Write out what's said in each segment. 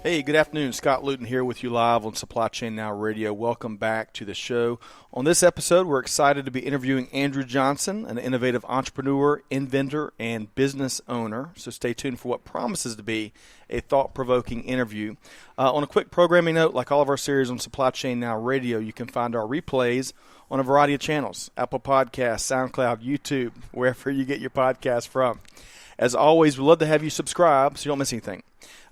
Hey, good afternoon. Scott Luton here with you live on Supply Chain Now Radio. Welcome back to the show. On this episode, we're excited to be interviewing Andrew Johnson, an innovative entrepreneur, inventor, and business owner. So stay tuned for what promises to be a thought-provoking interview. On a quick programming note, like all of our series on Supply Chain Now Radio, you can find our replays on a variety of channels: Apple Podcasts, SoundCloud, YouTube, wherever you get your podcasts from. As always, we'd love to have you subscribe so you don't miss anything.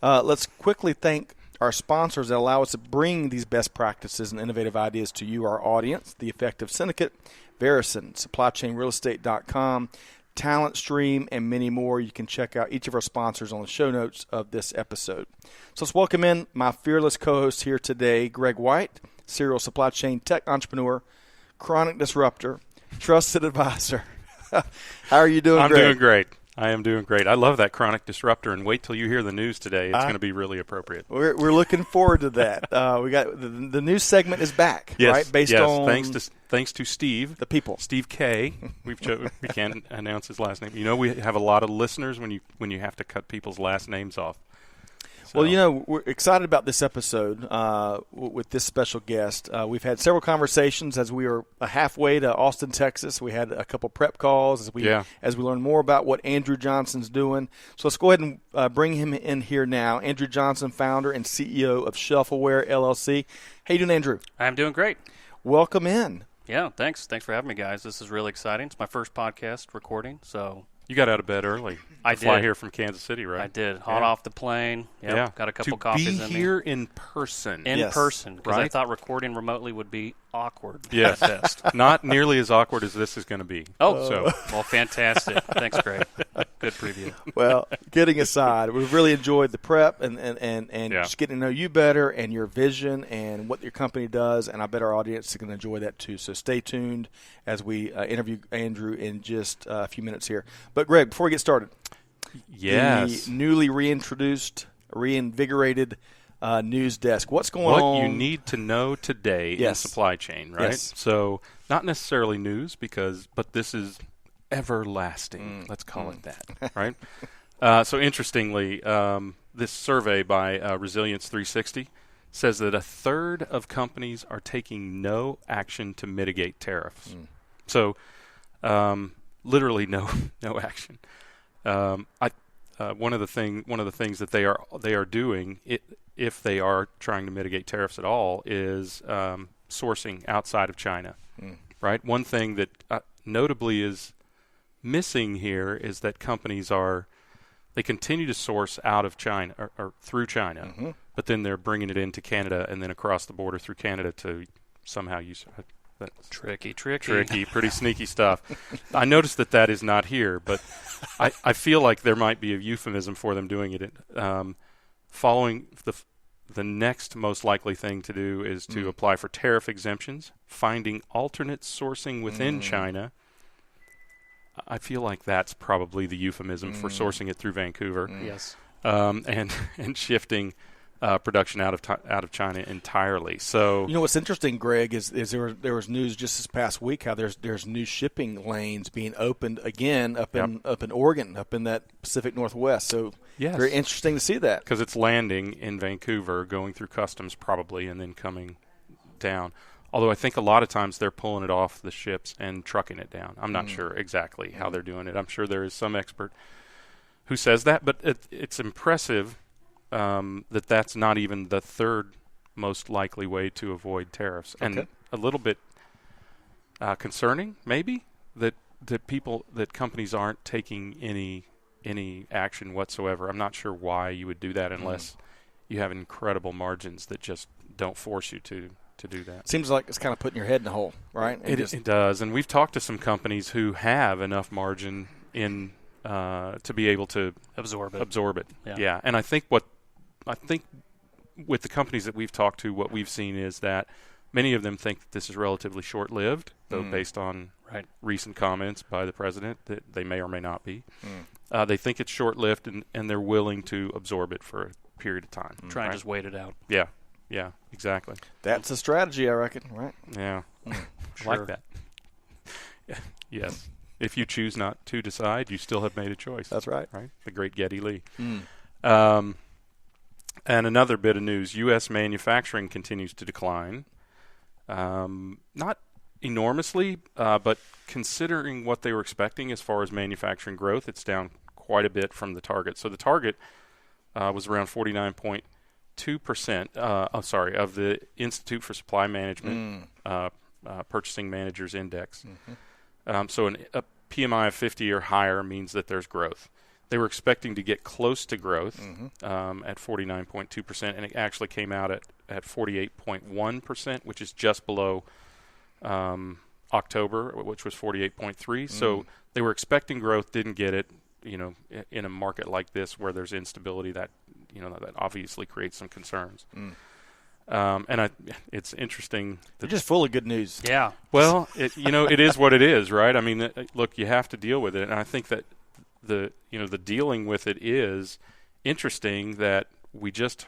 Let's quickly thank our sponsors that allow us to bring these best practices and innovative ideas to you, our audience: The Effective Syndicate, Verison, SupplyChainRealEstate.com, Talent Stream, and many more. You can check out each of our sponsors on the show notes of this episode. So let's welcome in my fearless co-host here today, Greg White, serial supply chain tech entrepreneur, chronic disruptor, trusted advisor. How are you doing, Greg? I'm doing great. I am doing great. I love that chronic disruptor, and wait till you hear the news today. It's going to be really appropriate. We're looking forward to that. We got the news segment is back, yes, right? Based yes. on Thanks to Steve, the people, Steve K. We can't announce his last name. You know, we have a lot of listeners when you have to cut people's last names off. So. Well, you know, we're excited about this episode with this special guest. We've had several conversations as we were halfway to Austin, Texas. We had a couple prep calls as we learn more about what Andrew Johnson's doing. So let's go ahead and bring him in here now. Andrew Johnson, founder and CEO of ShelfAware, LLC. How you doing, Andrew? I'm doing great. Welcome in. Yeah, thanks. Thanks for having me, guys. This is really exciting. It's my first podcast recording, so... You got out of bed early. I fly did. Here from Kansas City, right? I did. Hot off the plane. Yep. Yeah. Got a couple coffees in me. To be here in person. In person, because right? I thought recording remotely would be awkward. Yes. At best. Not nearly as awkward as this is going to be. Oh, so. Well, fantastic. Thanks, Greg. Good preview. Well, kidding aside, we've really enjoyed the prep and just getting to know you better and your vision and what your company does, and I bet our audience is going to enjoy that too. So stay tuned as we interview Andrew in just a few minutes here. But Greg, before we get started, yes, the newly reinvigorated news desk. What's going on? What you need to know today in supply chain, right? Yes. So not necessarily news, but this is everlasting. Let's call it that, right? So interestingly, this survey by Resilience 360 says that a third of companies are taking no action to mitigate tariffs. So literally no action. One of the things that they are doing, if they are trying to mitigate tariffs at all, is sourcing outside of China. Right. One thing that notably is missing here is that companies they continue to source out of China or through China, but then they're bringing it into Canada and then across the border through Canada to somehow use. That's tricky, pretty sneaky stuff. I noticed that is not here, but I feel like there might be a euphemism for them doing it. Following the next most likely thing to do is to apply for tariff exemptions, finding alternate sourcing within China. I feel like that's probably the euphemism for sourcing it through Vancouver. Yes, and shifting production out of China entirely. So you know what's interesting, Greg, is there was news just this past week how there's new shipping lanes being opened again up in Oregon, up in that Pacific Northwest. So very interesting to see that, because it's landing in Vancouver, going through customs probably, and then coming down. Although I think a lot of times they're pulling it off the ships and trucking it down. I'm not sure exactly how they're doing it. I'm sure there is some expert who says that, but it's impressive that's not even the third most likely way to avoid tariffs. And a little bit concerning, maybe, that companies aren't taking any action whatsoever. I'm not sure why you would do that unless you have incredible margins that just don't force you to do that. Seems like it's kind of putting your head in the hole, right? It does, and we've talked to some companies who have enough margin in to be able to absorb it. Yeah. And I think with the companies that we've talked to, what we've seen is that many of them think that this is relatively short-lived, though based on recent comments by the president that they may or may not be. They think it's short-lived, and they're willing to absorb it for a period of time. Try and just wait it out. Yeah, exactly. That's a strategy, I reckon, right? Yeah. Sure. Like that. Yes. If you choose not to decide, you still have made a choice. That's right. Right? The great Geddy Lee. And another bit of news, U.S. manufacturing continues to decline. Not enormously, but considering what they were expecting as far as manufacturing growth, it's down quite a bit from the target. So the target was around 49.2%, of the Institute for Supply Management Purchasing Managers Index. So a PMI of 50 or higher means that there's growth. They were expecting to get close to growth at 49.2%, and it actually came out at 48.1%, which is just below October, which was 48.3. So they were expecting growth, didn't get it. In a market like this where there's instability, that that obviously creates some concerns. And it's interesting. You're just full of good news. Yeah. Well, it is what it is, right? I mean, look, you have to deal with it, and I think that the dealing with it is interesting. That we just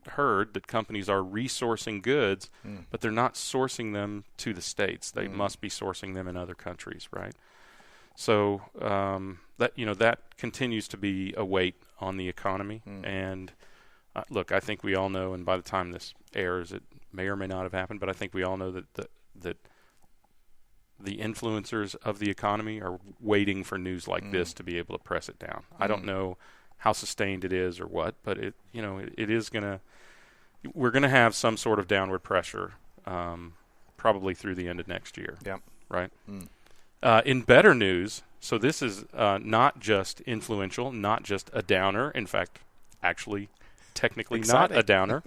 heard that companies are resourcing goods, but they're not sourcing them to the States. They must be sourcing them in other countries, right? So that continues to be a weight on the economy. And look, I think we all know, and by the time this airs, it may or may not have happened, but I think we all know that the influencers of the economy are waiting for news like this to be able to press it down. I don't know how sustained it is or what, but it is we're gonna have some sort of downward pressure, probably through the end of next year. Yeah. Right. In better news, so this is not just influential, not just a downer. In fact, actually, technically Exciting. not a downer,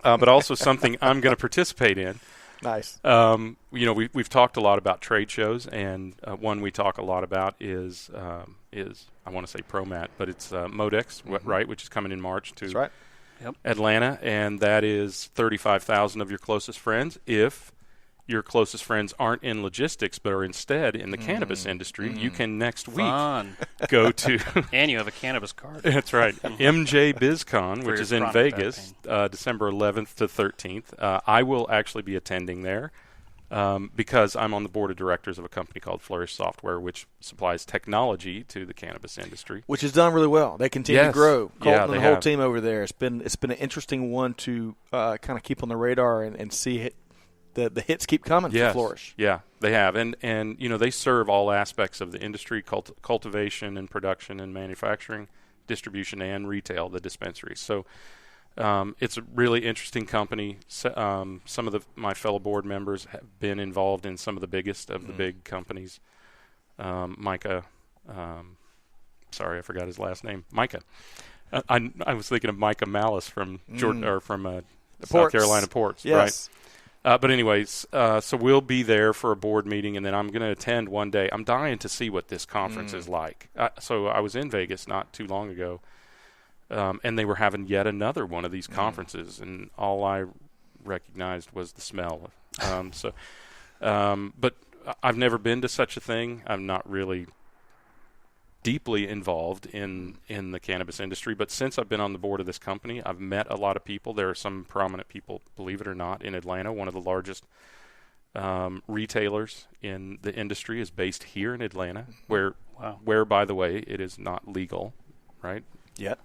but also something I'm going to participate in. Nice. We've talked a lot about trade shows, and one we talk a lot about is I want to say ProMat, but it's Modex, right, which is coming in March to That's right. Atlanta, and that is 35,000 of your closest friends. If your closest friends aren't in logistics but are instead in the cannabis industry, you can next week go to and you have a cannabis card. That's right. MJ BizCon, which is in Vegas, December 11th to 13th. I will actually be attending there because I'm on the board of directors of a company called Flourish Software, which supplies technology to the cannabis industry. Which has done really well. They continue to grow. Colton and the whole have. team over there. It's been an interesting one to kind of keep on the radar and see it. The hits keep coming for Flourish. Yeah, they have. And they serve all aspects of the industry, cultivation and production and manufacturing, distribution and retail, the dispensaries. So it's a really interesting company. Some of my fellow board members have been involved in some of the biggest of the big companies. Micah, sorry, I forgot his last name. Micah. I was thinking of Micah Malice from Jordan or from South Carolina Ports, right? But anyways, so we'll be there for a board meeting, and then I'm going to attend one day. I'm dying to see what this conference is like. So I was in Vegas not too long ago, and they were having yet another one of these conferences, and all I recognized was the smell. But I've never been to such a thing. I'm not really deeply involved in the cannabis industry, but since I've been on the board of this company, I've met a lot of people. There are some prominent people, believe it or not, in Atlanta. One of the largest retailers in the industry is based here in Atlanta, where by the way, it is not legal, right? Yet.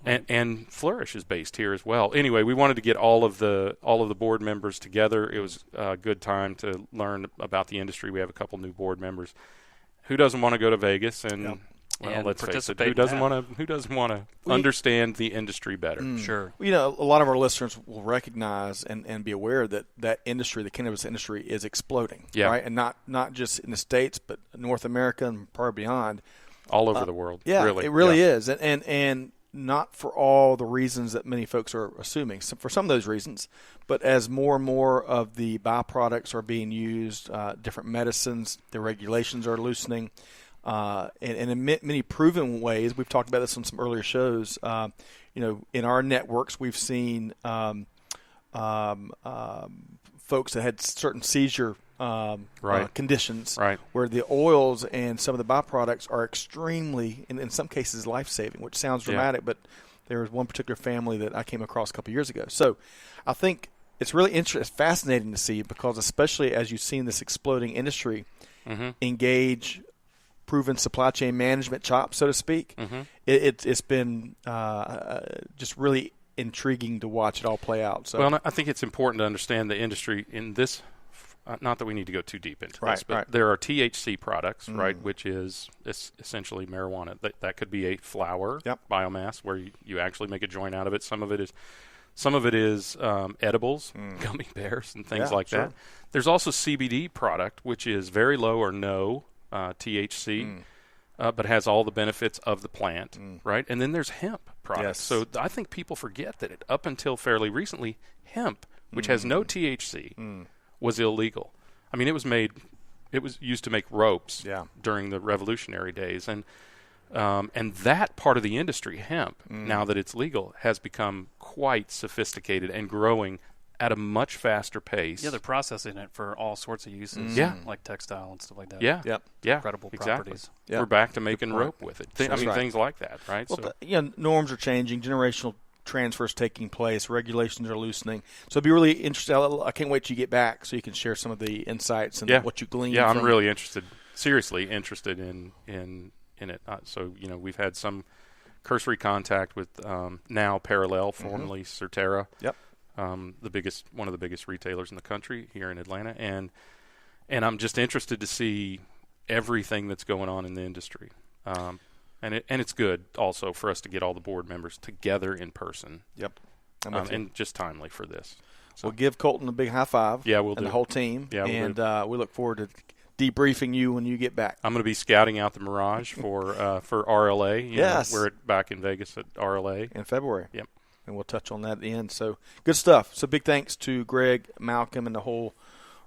And Flourish is based here as well. Anyway, we wanted to get all of the board members together. It was a good time to learn about the industry. We have a couple new board members. Who doesn't want to go to Vegas and let's face it, who doesn't want to understand the industry better? Sure. Well, a lot of our listeners will recognize and be aware that industry, the cannabis industry, is exploding, right? And not just in the States, but North America and probably beyond. All over the world. Yeah, really. It really is. And not for all the reasons that many folks are assuming. So for some of those reasons, but as more and more of the byproducts are being used, different medicines, the regulations are loosening, and in many proven ways. We've talked about this on some earlier shows. In our networks, we've seen folks that had certain seizure conditions, where the oils and some of the byproducts are extremely, in some cases, life-saving, which sounds dramatic, but there was one particular family that I came across a couple of years ago. So I think it's really it's fascinating to see, because especially as you've seen this exploding industry engage proven supply chain management chops, so to speak. It's been just really intriguing to watch it all play out. So. Well, I think it's important to understand the industry in this. Not that we need to go too deep into this, but right. there are THC products, right, which is essentially marijuana. That could be a flower biomass where you actually make a joint out of it. Some of it is edibles, gummy bears, and things like that. There's also CBD product, which is very low or no THC, but has all the benefits of the plant, right? And then there's hemp products. So I think people forget that up until fairly recently, hemp, which has no THC, was illegal. I mean, it was used to make ropes during the revolutionary days, and that part of the industry, hemp, now that it's legal, has become quite sophisticated and growing at a much faster pace. Yeah, they're processing it for all sorts of uses, like textile and stuff like that. Yeah. Incredible exactly. properties. We're back to making rope with it. Things like that, right? Well, norms are changing, generational transfers taking place, regulations are loosening. So it'd be really interesting. I can't wait till you get back so you can share some of the insights and what you glean. Yeah, I'm really seriously interested in it. So we've had some cursory contact with now Parallel, formerly Certera. Yep. One of the biggest retailers in the country here in Atlanta, and I'm just interested to see everything that's going on in the industry. And it's good also for us to get all the board members together in person. Yep. And just timely for this. So. We'll give Colton a big high five. Yeah, we'll do. And the whole team. Yeah, and we look forward to debriefing you when you get back. I'm going to be scouting out the Mirage for RLA. Yes. We're back in Vegas at RLA. In February. Yep. And we'll touch on that at the end. So good stuff. So big thanks to Greg, Malcolm, and the whole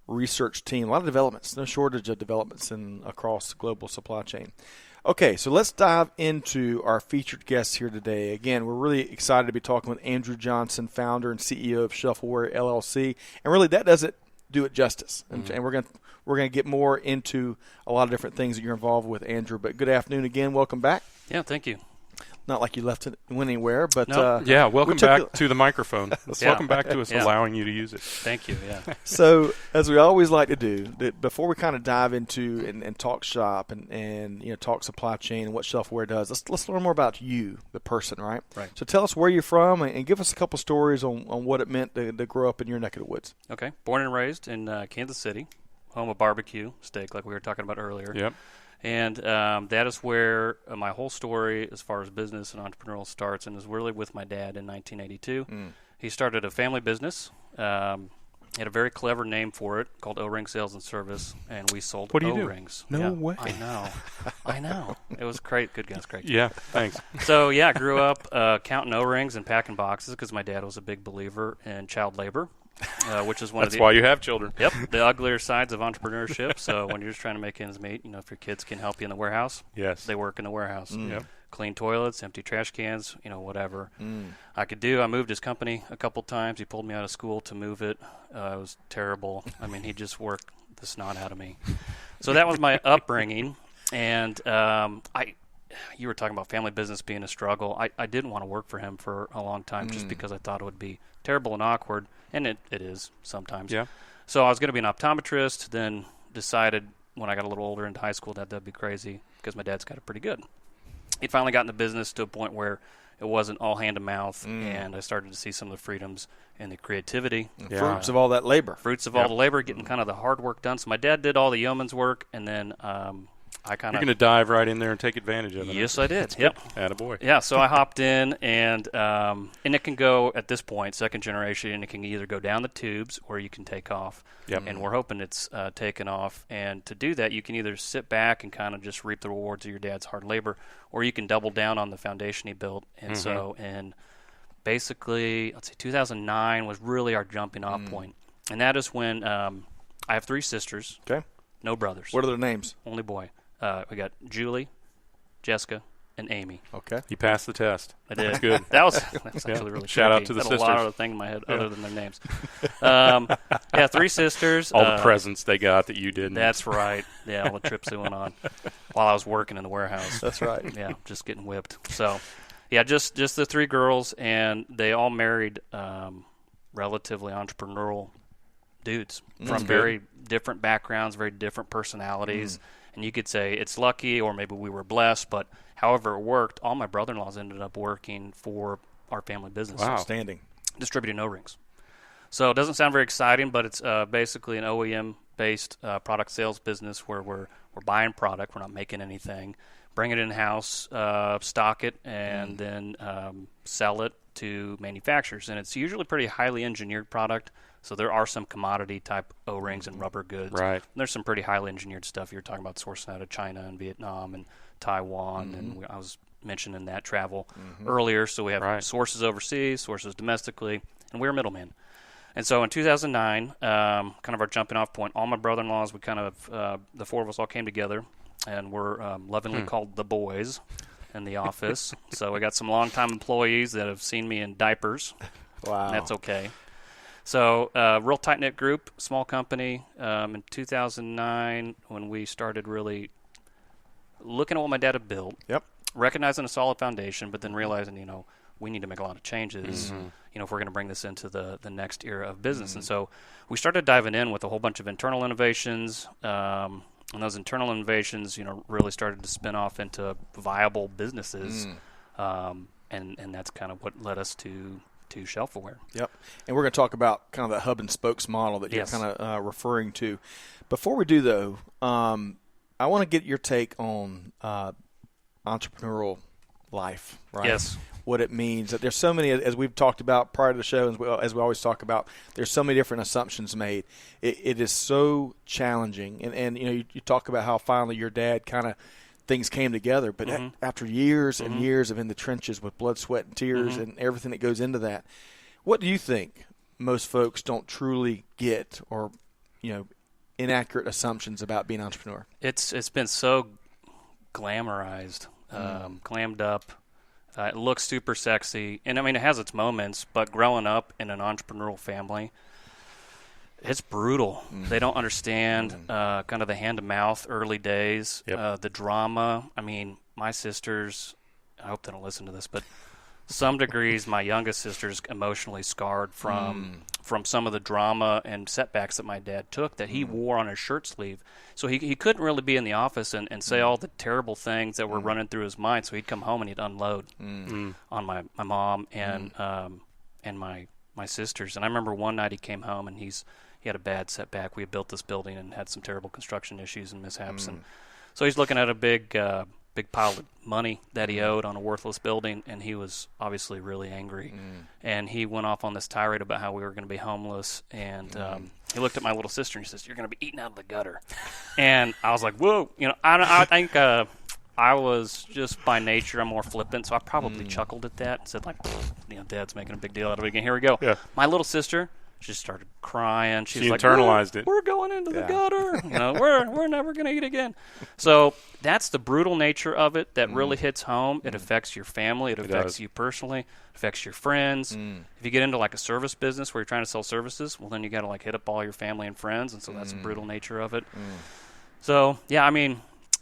research team. A lot of developments. No shortage of developments across the global supply chain. Okay, so let's dive into our featured guests here today. Again, we're really excited to be talking with Andrew Johnson, founder and CEO of ShelfAware LLC. And really, that doesn't do it justice. And we're going to get more into a lot of different things that you're involved with, Andrew. But good afternoon again. Welcome back. Yeah, thank you. Not like you left it went anywhere, but welcome back to the microphone. Welcome back to us allowing you to use it. Thank you. Yeah. So, as we always like to do, before we kind of dive into and talk shop and talk supply chain and what ShelfAware does, let's learn more about you, the person, right? Right. So, tell us where you're from and give us a couple stories on what it meant to grow up in your neck of the woods. Okay. Born and raised in Kansas City, home of barbecue steak, like we were talking about earlier. Yep. And that is where my whole story as far as business and entrepreneurial starts, and is really with my dad in 1982. He started a family business. He had a very clever name for it called O-Ring Sales and Service, and we sold O-rings. No way. I know. It was great. Good guess, Craig. Yeah, thanks. So, I grew up counting O-rings and packing boxes because my dad was a big believer in child labor. Which is That's why you have children. Yep, the uglier sides of entrepreneurship. So when you're just trying to make ends meet, if your kids can help you in the warehouse, they work in the warehouse. Yep. Clean toilets, empty trash cans, whatever I could do. I moved his company a couple times. He pulled me out of school to move it. It was terrible. I mean, he just worked the snot out of me. So that was my upbringing. And you were talking about family business being a struggle. I didn't want to work for him for a long time just because I thought it would be terrible and awkward. And it is sometimes. Yeah. So I was going to be an optometrist, then decided when I got a little older into high school that'd be crazy because my dad's got it pretty good. He'd finally gotten the business to a point where it wasn't all hand to mouth, and I started to see some of the freedoms and the creativity. Fruits of all that labor. Fruits of all the labor, getting kind of the hard work done. So my dad did all the yeoman's work, and then You're going to dive right in there and take advantage of it. Yes, I did. Yep. Attaboy. Yeah, so I hopped in, and it can go, at this point, second generation, and it can either go down the tubes or you can take off. Yep. And we're hoping it's taken off. And to do that, you can either sit back and kind of just reap the rewards of your dad's hard labor, or you can double down on the foundation he built. And so in basically, 2009 was really our jumping off point. And that is when I have 3 sisters. Okay. No brothers. What are their names? Only boy. We got Julie, Jessica, and Amy. Okay. You passed the test. I did. That's good. That's actually really Shout tricky. out to the Had sisters. a lot of things in my head other than their names. 3 sisters. All the presents they got that you didn't. That's right. Yeah, all the trips they went on while I was working in the warehouse. That's right. Yeah, just getting whipped. So, yeah, just the 3 girls, and they all married relatively entrepreneurial dudes from very different backgrounds, very different personalities. And you could say it's lucky or maybe we were blessed, but however it worked, all my brother-in-laws ended up working for our family business. Wow. Outstanding. Distributing O-rings. So it doesn't sound very exciting, but it's basically an OEM-based product sales business where we're buying product. We're not making anything. Bring it in-house, stock it, and then sell it to manufacturers. And it's usually pretty highly engineered product. So there are some commodity-type O-rings and rubber goods. Right. And there's some pretty highly engineered stuff. You're talking about sourcing out of China and Vietnam and Taiwan. And I was mentioning that travel earlier. So we have sources overseas, sources domestically, and we're a middleman. And so in 2009, kind of our jumping-off point, all my brother-in-laws, we kind of, the four of us all came together, and we're lovingly called the boys in the office. So we got some longtime employees that have seen me in diapers. Wow. And that's okay. So real tight-knit group, small company. In 2009, when we started really looking at what my dad had built, recognizing a solid foundation, but then realizing, we need to make a lot of changes, if we're going to bring this into the next era of business. And so we started diving in with a whole bunch of internal innovations, and those internal innovations, really started to spin off into viable businesses, and that's kind of what led us to ShelfAware. Yep. And we're going to talk about kind of the hub and spokes model that you're kind of referring to. Before we do, though, I want to get your take on entrepreneurial life, right? Yes. What it means. That there's so many, as we've talked about prior to the show, as we always talk about, there's so many different assumptions made. It is so challenging. And you talk about how finally your dad kind of things came together, but after years and years of in the trenches with blood, sweat, and tears and everything that goes into that, what do you think most folks don't truly get, or inaccurate assumptions about being an entrepreneur? It's been so glamorized, glammed up. It looks super sexy, and it has its moments, but growing up in an entrepreneurial family, it's brutal. They don't understand kind of the hand-to-mouth early days, the drama. My sisters, I hope they don't listen to this, but some degrees, my youngest sister's emotionally scarred from some of the drama and setbacks that my dad took that he wore on his shirt sleeve. So he couldn't really be in the office and say all the terrible things that were running through his mind. So he'd come home and he'd unload on my mom and my sisters. And I remember one night he came home and he had a bad setback. We had built this building and had some terrible construction issues and mishaps. And so he's looking at a big pile of money that he owed on a worthless building, and he was obviously really angry. And he went off on this tirade about how we were going to be homeless. And he looked at my little sister and he says, "You're going to be eaten out of the gutter." And I was like, whoa. I think I was just by nature, I'm more flippant, so I probably chuckled at that and said, Dad's making a big deal out of it again. Here we go. Yeah. My little sister, she started crying. She was like, internalized it. We're going into the gutter. We're never going to eat again. So that's the brutal nature of it that really hits home. It affects your family. It affects you personally. It affects your friends. If you get into a service business where you're trying to sell services, well, then you got to hit up all your family and friends, and so that's the brutal nature of it. So,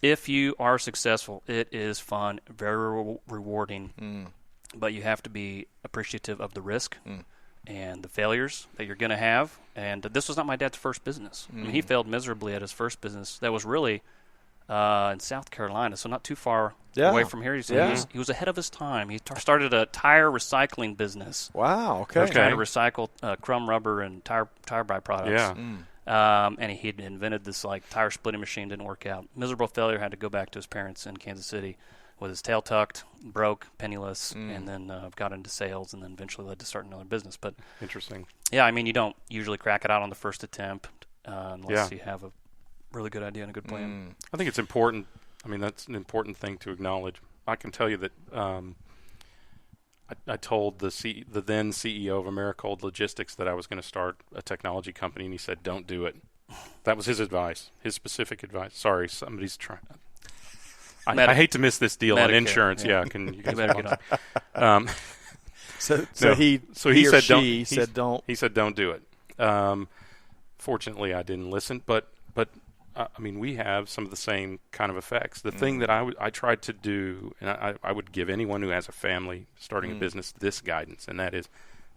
if you are successful, it is fun, very rewarding, but you have to be appreciative of the risk and the failures that you're going to have. And this was not my dad's first business. He failed miserably at his first business. That was really in South Carolina, so not too far away from here. He was ahead of his time. He started a tire recycling business. Wow, okay. He was trying to recycle crumb rubber and tire byproducts. And he had invented this tire splitting machine. Didn't work out. Miserable failure. Had to go back to his parents in Kansas City with his tail tucked, broke, penniless, and then got into sales, and then eventually led to starting another business. But interesting. Yeah, you don't usually crack it out on the first attempt unless you have a really good idea and a good plan. I think it's important. That's an important thing to acknowledge. I can tell you that I told the then CEO of Americold Logistics that I was going to start a technology company, and he said, "Don't do it." That was his advice, his specific advice. Sorry, somebody's trying. I hate to miss this deal on insurance. Yeah, can you guys get on? He said don't. He said don't do it. Fortunately, I didn't listen, but we have some of the same kind of effects. The thing that I tried to do, and I would give anyone who has a family starting a business this guidance, and that is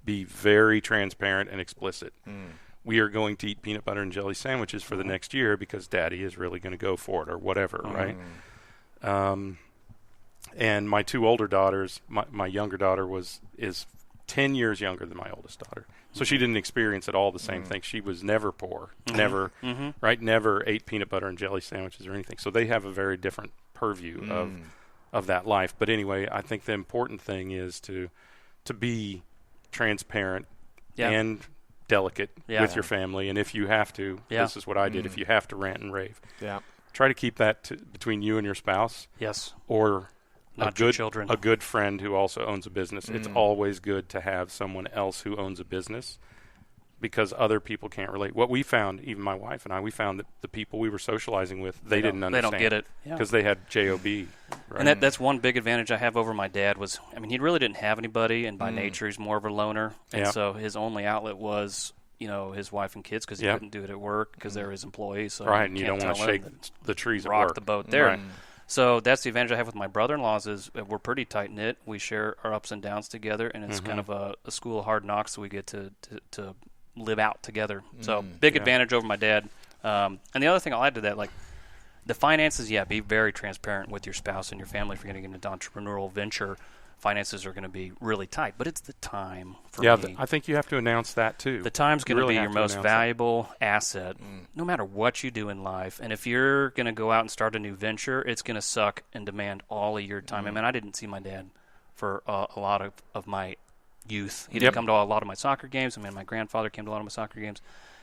be very transparent and explicit. we are going to eat peanut butter and jelly sandwiches for the next year because Daddy is really going to go for it or whatever, right? And my two older daughters, my younger daughter is 10 years younger than my oldest daughter. So she didn't experience at all the same thing. She was never poor, never, right? Never ate peanut butter and jelly sandwiches or anything. So they have a very different purview of that life. But anyway, I think the important thing is to be transparent and delicate with your family. And if you have to, this is what I did, if you have to rant and rave. Try to keep that between you and your spouse. Yes. Or not your children. A good friend who also owns a business. It's always good to have someone else who owns a business because other people can't relate. What we found, even my wife and I, we found that the people we were socializing with, they didn't understand. They don't get it. Because they had JOB. Right? And that's one big advantage I have over my dad was, I mean, he really didn't have anybody, and by nature he's more of a loner. And so his only outlet was, his wife and kids because he couldn't do it at work because they're his employees. So and you don't want to shake the trees at work. Rock the boat there. So that's the advantage I have with my brother-in-laws is we're pretty tight-knit. We share our ups and downs together, and it's kind of a school of hard knocks, so we get to live out together. So big advantage over my dad. And the other thing I'll add to that, like the finances, be very transparent with your spouse and your family if you're going to get into entrepreneurial venture. Finances are going to be really tight, but it's the time for me. I think you have to announce that too. The time's going to be your most valuable asset, no matter what you do in life. And if you're going to go out and start a new venture, it's going to suck and demand all of your time. I mean, I didn't see my dad for a lot of my youth. He didn't come to a lot of my soccer games. I mean, my grandfather came to a lot of my soccer games.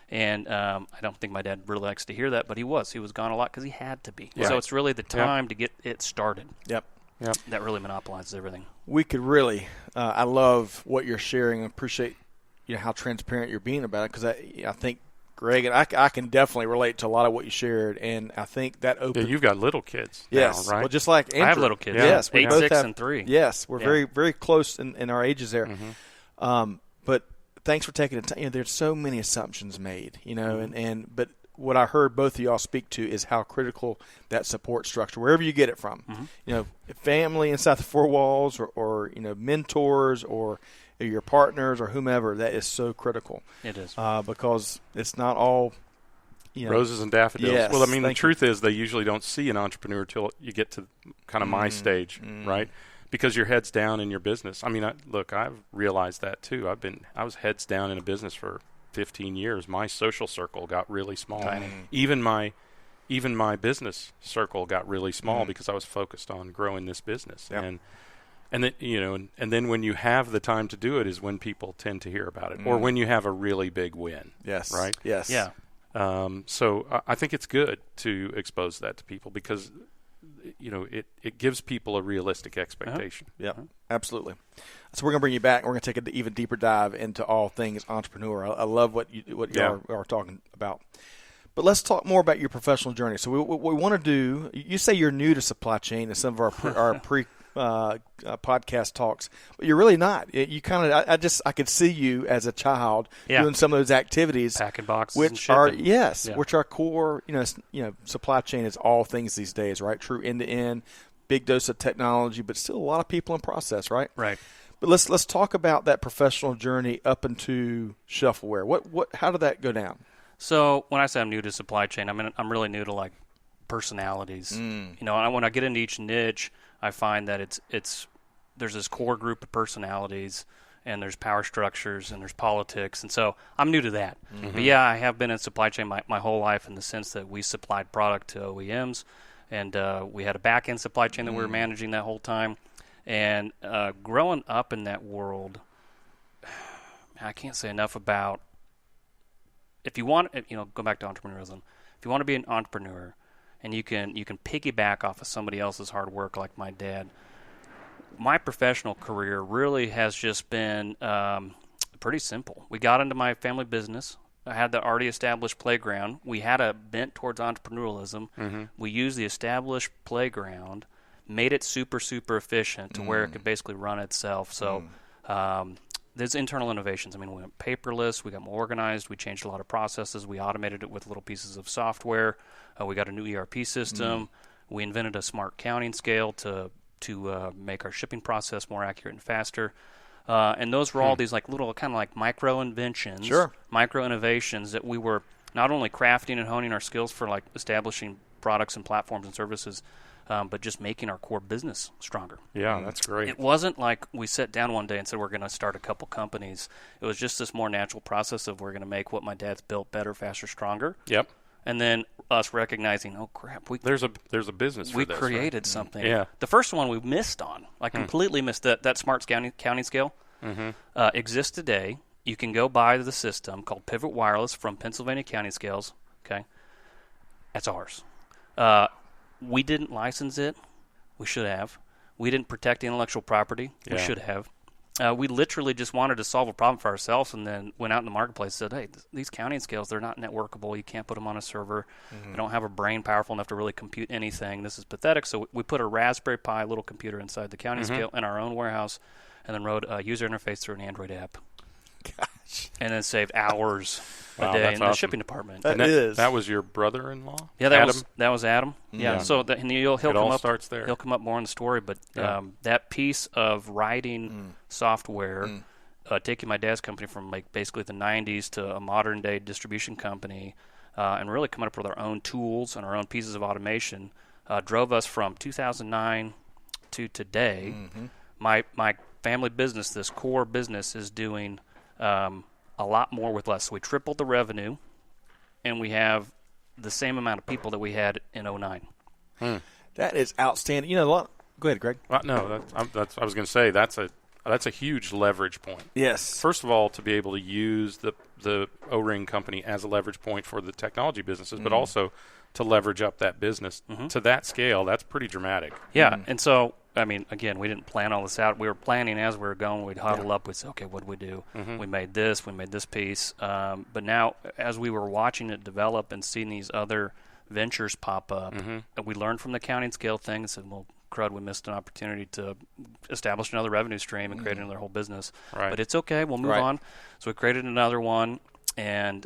And I don't think my dad really likes to hear that, but he was gone a lot because he had to be. So it's really the time to get it started. That really monopolizes everything. We could really, I love what you're sharing and appreciate how transparent you're being about it because I think, Greg, and I can definitely relate to a lot of what you shared, and I think that opens. Yeah, you've got little kids now, right? Well, just like Andrew. I have little kids. Yes, 8, 6, and 3. Yes, we're very, very close in our ages there. But thanks for taking the time. There's so many assumptions made, but what I heard both of y'all speak to is how critical that support structure, wherever you get it from, family inside the four walls or mentors or your partners or whomever, that is so critical. It is. Because it's not all, roses and daffodils. Yes, well, I mean, the truth is they usually don't see an entrepreneur till you get to kind of my stage, right? Because your head's down in your business. I mean, I've realized that too. I was heads down in a business for 15 years. My social circle got really small. Tiny. Even my business circle got really small because I was focused on growing this business. And then and then when you have the time to do it is when people tend to hear about it, or when you have a really big win. Yes. Right. Yes. Yeah. So I think it's good to expose that to people because it gives people a realistic expectation. Yeah, absolutely. So we're going to bring you back. We're going to take an even deeper dive into all things entrepreneur. I love what you are talking about. But let's talk more about your professional journey. So what we want to do, you say you're new to supply chain in some of our podcast talks, but you're really not. You kind of, I could see you as a child doing some of those activities, packing boxes, which and are shipping. which are core. Supply chain is all things these days, right? True end to end, big dose of technology, but still a lot of people in process, right? Right. But let's talk about that professional journey up into ShelfAware. How did that go down? So when I say I'm new to supply chain, I'm really new to like personalities. And when I get into each niche, I find that there's this core group of personalities, and there's power structures, and there's politics, and so I'm new to that. But I have been in supply chain my whole life in the sense that we supplied product to OEMs, and we had a back-end supply chain that we were managing that whole time. And growing up in that world, I can't say enough about. If you want, go back to entrepreneurialism. If you want to be an entrepreneur, and you can piggyback off of somebody else's hard work, like my dad. My professional career really has just been pretty simple. We got into my family business. I had the already established playground. We had a bent towards entrepreneurialism. We used the established playground, made it super, super efficient to where it could basically run itself. So there's internal innovations. I mean, we went paperless. We got more organized. We changed a lot of processes. We automated it with little pieces of software. We got a new ERP system. We invented a smart counting scale to make our shipping process more accurate and faster. And those were all these like little kind of like micro inventions, micro innovations that we were not only crafting and honing our skills for like establishing products and platforms and services, but just making our core business stronger. Yeah, that's great. It wasn't like we sat down one day and said we're going to start a couple companies. It was just this more natural process of we're going to make what my dad's built better, faster, stronger. Yep. And then us recognizing, oh crap, there's a business for we this, created right? something. Yeah. The first one we missed on, like completely missed that smart counting scale exists today. You can go buy the system called Pivot Wireless from Pennsylvania Counting Scales. Okay, that's ours. We didn't license it. We should have. We didn't protect the intellectual property. We should have. We literally just wanted to solve a problem for ourselves, and then went out in the marketplace and said, hey, these counting scales, they're not networkable. You can't put them on a server. They don't have a brain powerful enough to really compute anything. This is pathetic. So we put a Raspberry Pi little computer inside the counting scale in our own warehouse, and then wrote a user interface through an Android app. Gosh. And then saved hours a day in the shipping department. That was your brother-in-law? Yeah, that was Adam. Yeah, so he'll come up. Starts there. He'll come up more in the story, but that piece of writing software, taking my dad's company from like basically the 90s to a modern day distribution company, and really coming up with our own tools and our own pieces of automation, drove us from 2009 to today. My family business, this core business, is doing a lot more with less. So we tripled the revenue, and we have the same amount of people that we had in 2009. That is outstanding. You know, go ahead, Greg. No, that's I was going to say that's a huge leverage point. Yes. First of all, to be able to use the O-ring company as a leverage point for the technology businesses, but also to leverage up that business to that scale, that's pretty dramatic. Yeah, and so, I mean, again, we didn't plan all this out. We were planning as we were going. We'd huddle up. We'd say, okay, what do we do? We made this piece. But now, as we were watching it develop and seeing these other ventures pop up, we learned from the counting scale thing and said, well, crud, we missed an opportunity to establish another revenue stream and create another whole business. Right. But it's okay. We'll move on. So we created another one. And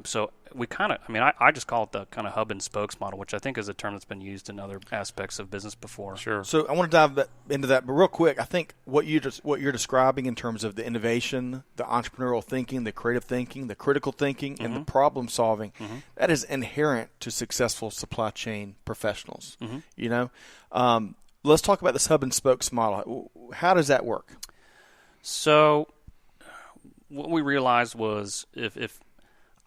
so we kind of, I just call it the kind of hub and spokes model, which I think is a term that's been used in other aspects of business before. Sure. So I want to dive into that, but real quick, I think what you're describing in terms of the innovation, the entrepreneurial thinking, the creative thinking, the critical thinking, and the problem solving, that is inherent to successful supply chain professionals. You know, let's talk about this hub and spokes model. How does that work? So what we realized was if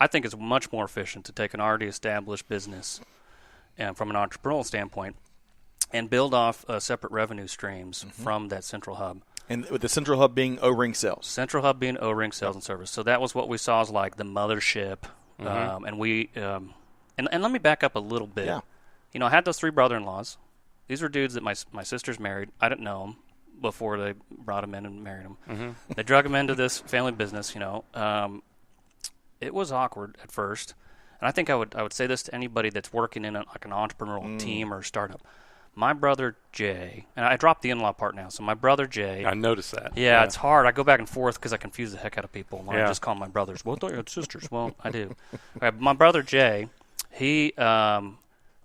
I think it's much more efficient to take an already established business and from an entrepreneurial standpoint and build off separate revenue streams from that central hub. And with the central hub being O-ring sales. Central hub being O-ring sales and service. So that was what we saw as like the mothership. And we and let me back up a little bit. Yeah. You know, I had those three brother-in-laws. These were dudes that my sisters married. I didn't know them before they brought him in and married him. They drug him into this family business, you know. It was awkward at first. And I think I would say this to anybody that's working in like an entrepreneurial team or startup. My brother Jay, and I dropped the in-law part now, so my brother Jay. I noticed that. Yeah, it's hard. I go back and forth because I confuse the heck out of people. When I just call them my brothers. Well, I thought you had sisters. Well, I do. My brother Jay, he...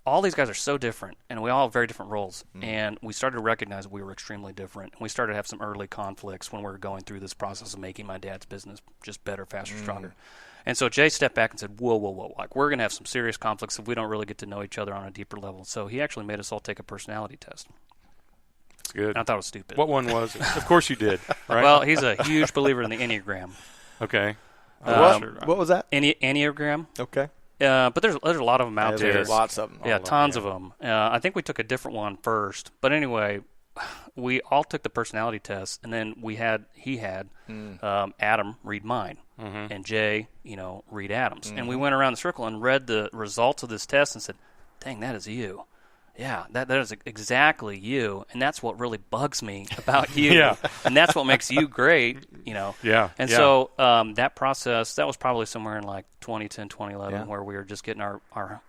all these guys are so different, and we all have very different roles. And we started to recognize we were extremely different. We started to have some early conflicts when we were going through this process of making my dad's business just better, faster, stronger. And so Jay stepped back and said, whoa. Like, we're going to have some serious conflicts if we don't really get to know each other on a deeper level. So he actually made us all take a personality test. That's good. And I thought it was stupid. What one was it? Of course you did, right? Well, he's a huge believer in the Enneagram. Okay. What was that? Enneagram. Okay. But there's a lot of them out there. There's lots of them. Yeah, tons of them. I think we took a different one first. But anyway, we all took the personality test, and then he had Adam read mine, and Jay, read Adam's. And we went around the circle and read the results of this test and said, dang, that is you. Yeah, that is exactly you, and that's what really bugs me about you. Yeah. And that's what makes you great, Yeah. And so that process, that was probably somewhere in like 2010, 2011, where we were just getting our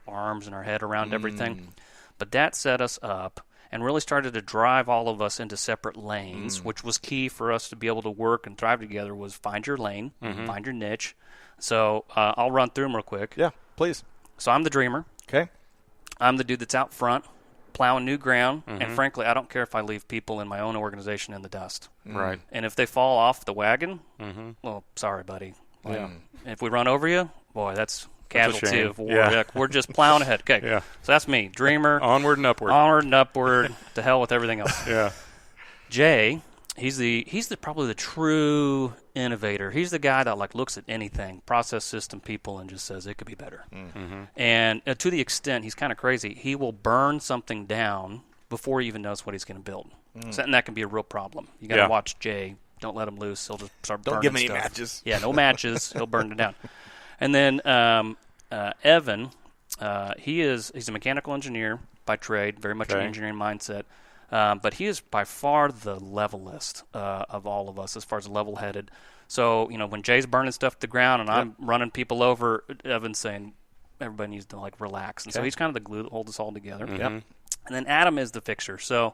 arms and our head around everything. But that set us up and really started to drive all of us into separate lanes, which was key for us to be able to work and thrive together, was find your lane, find your niche. So I'll run through them real quick. Yeah, please. So I'm the dreamer. Okay. I'm the dude that's out front, plowing new ground, and frankly, I don't care if I leave people in my own organization in the dust. Right. And if they fall off the wagon, well, sorry, buddy. If we run over you, boy, that's casualty of war. Yeah. We're just plowing ahead. Okay, Yeah. So that's me, dreamer. Onward and upward. Onward and upward. To hell with everything else. Yeah. Jay, he's probably the true innovator. He's the guy that like looks at anything, process, system, people, and just says it could be better. And to the extent he's kind of crazy, he will burn something down before he even knows what he's going to build. So, and that can be a real problem. You got to watch Jay. Don't let him loose. He'll just start burning stuff. Don't give him any matches. Yeah, no matches. He'll burn it down. And then Evan, he's a mechanical engineer by trade, very much an engineering mindset. But he is by far the levelist of all of us as far as level-headed. So, when Jay's burning stuff to the ground and I'm running people over, Evan's saying everybody needs to, like, relax. And so he's kind of the glue that holds us all together. And then Adam is the fixer. So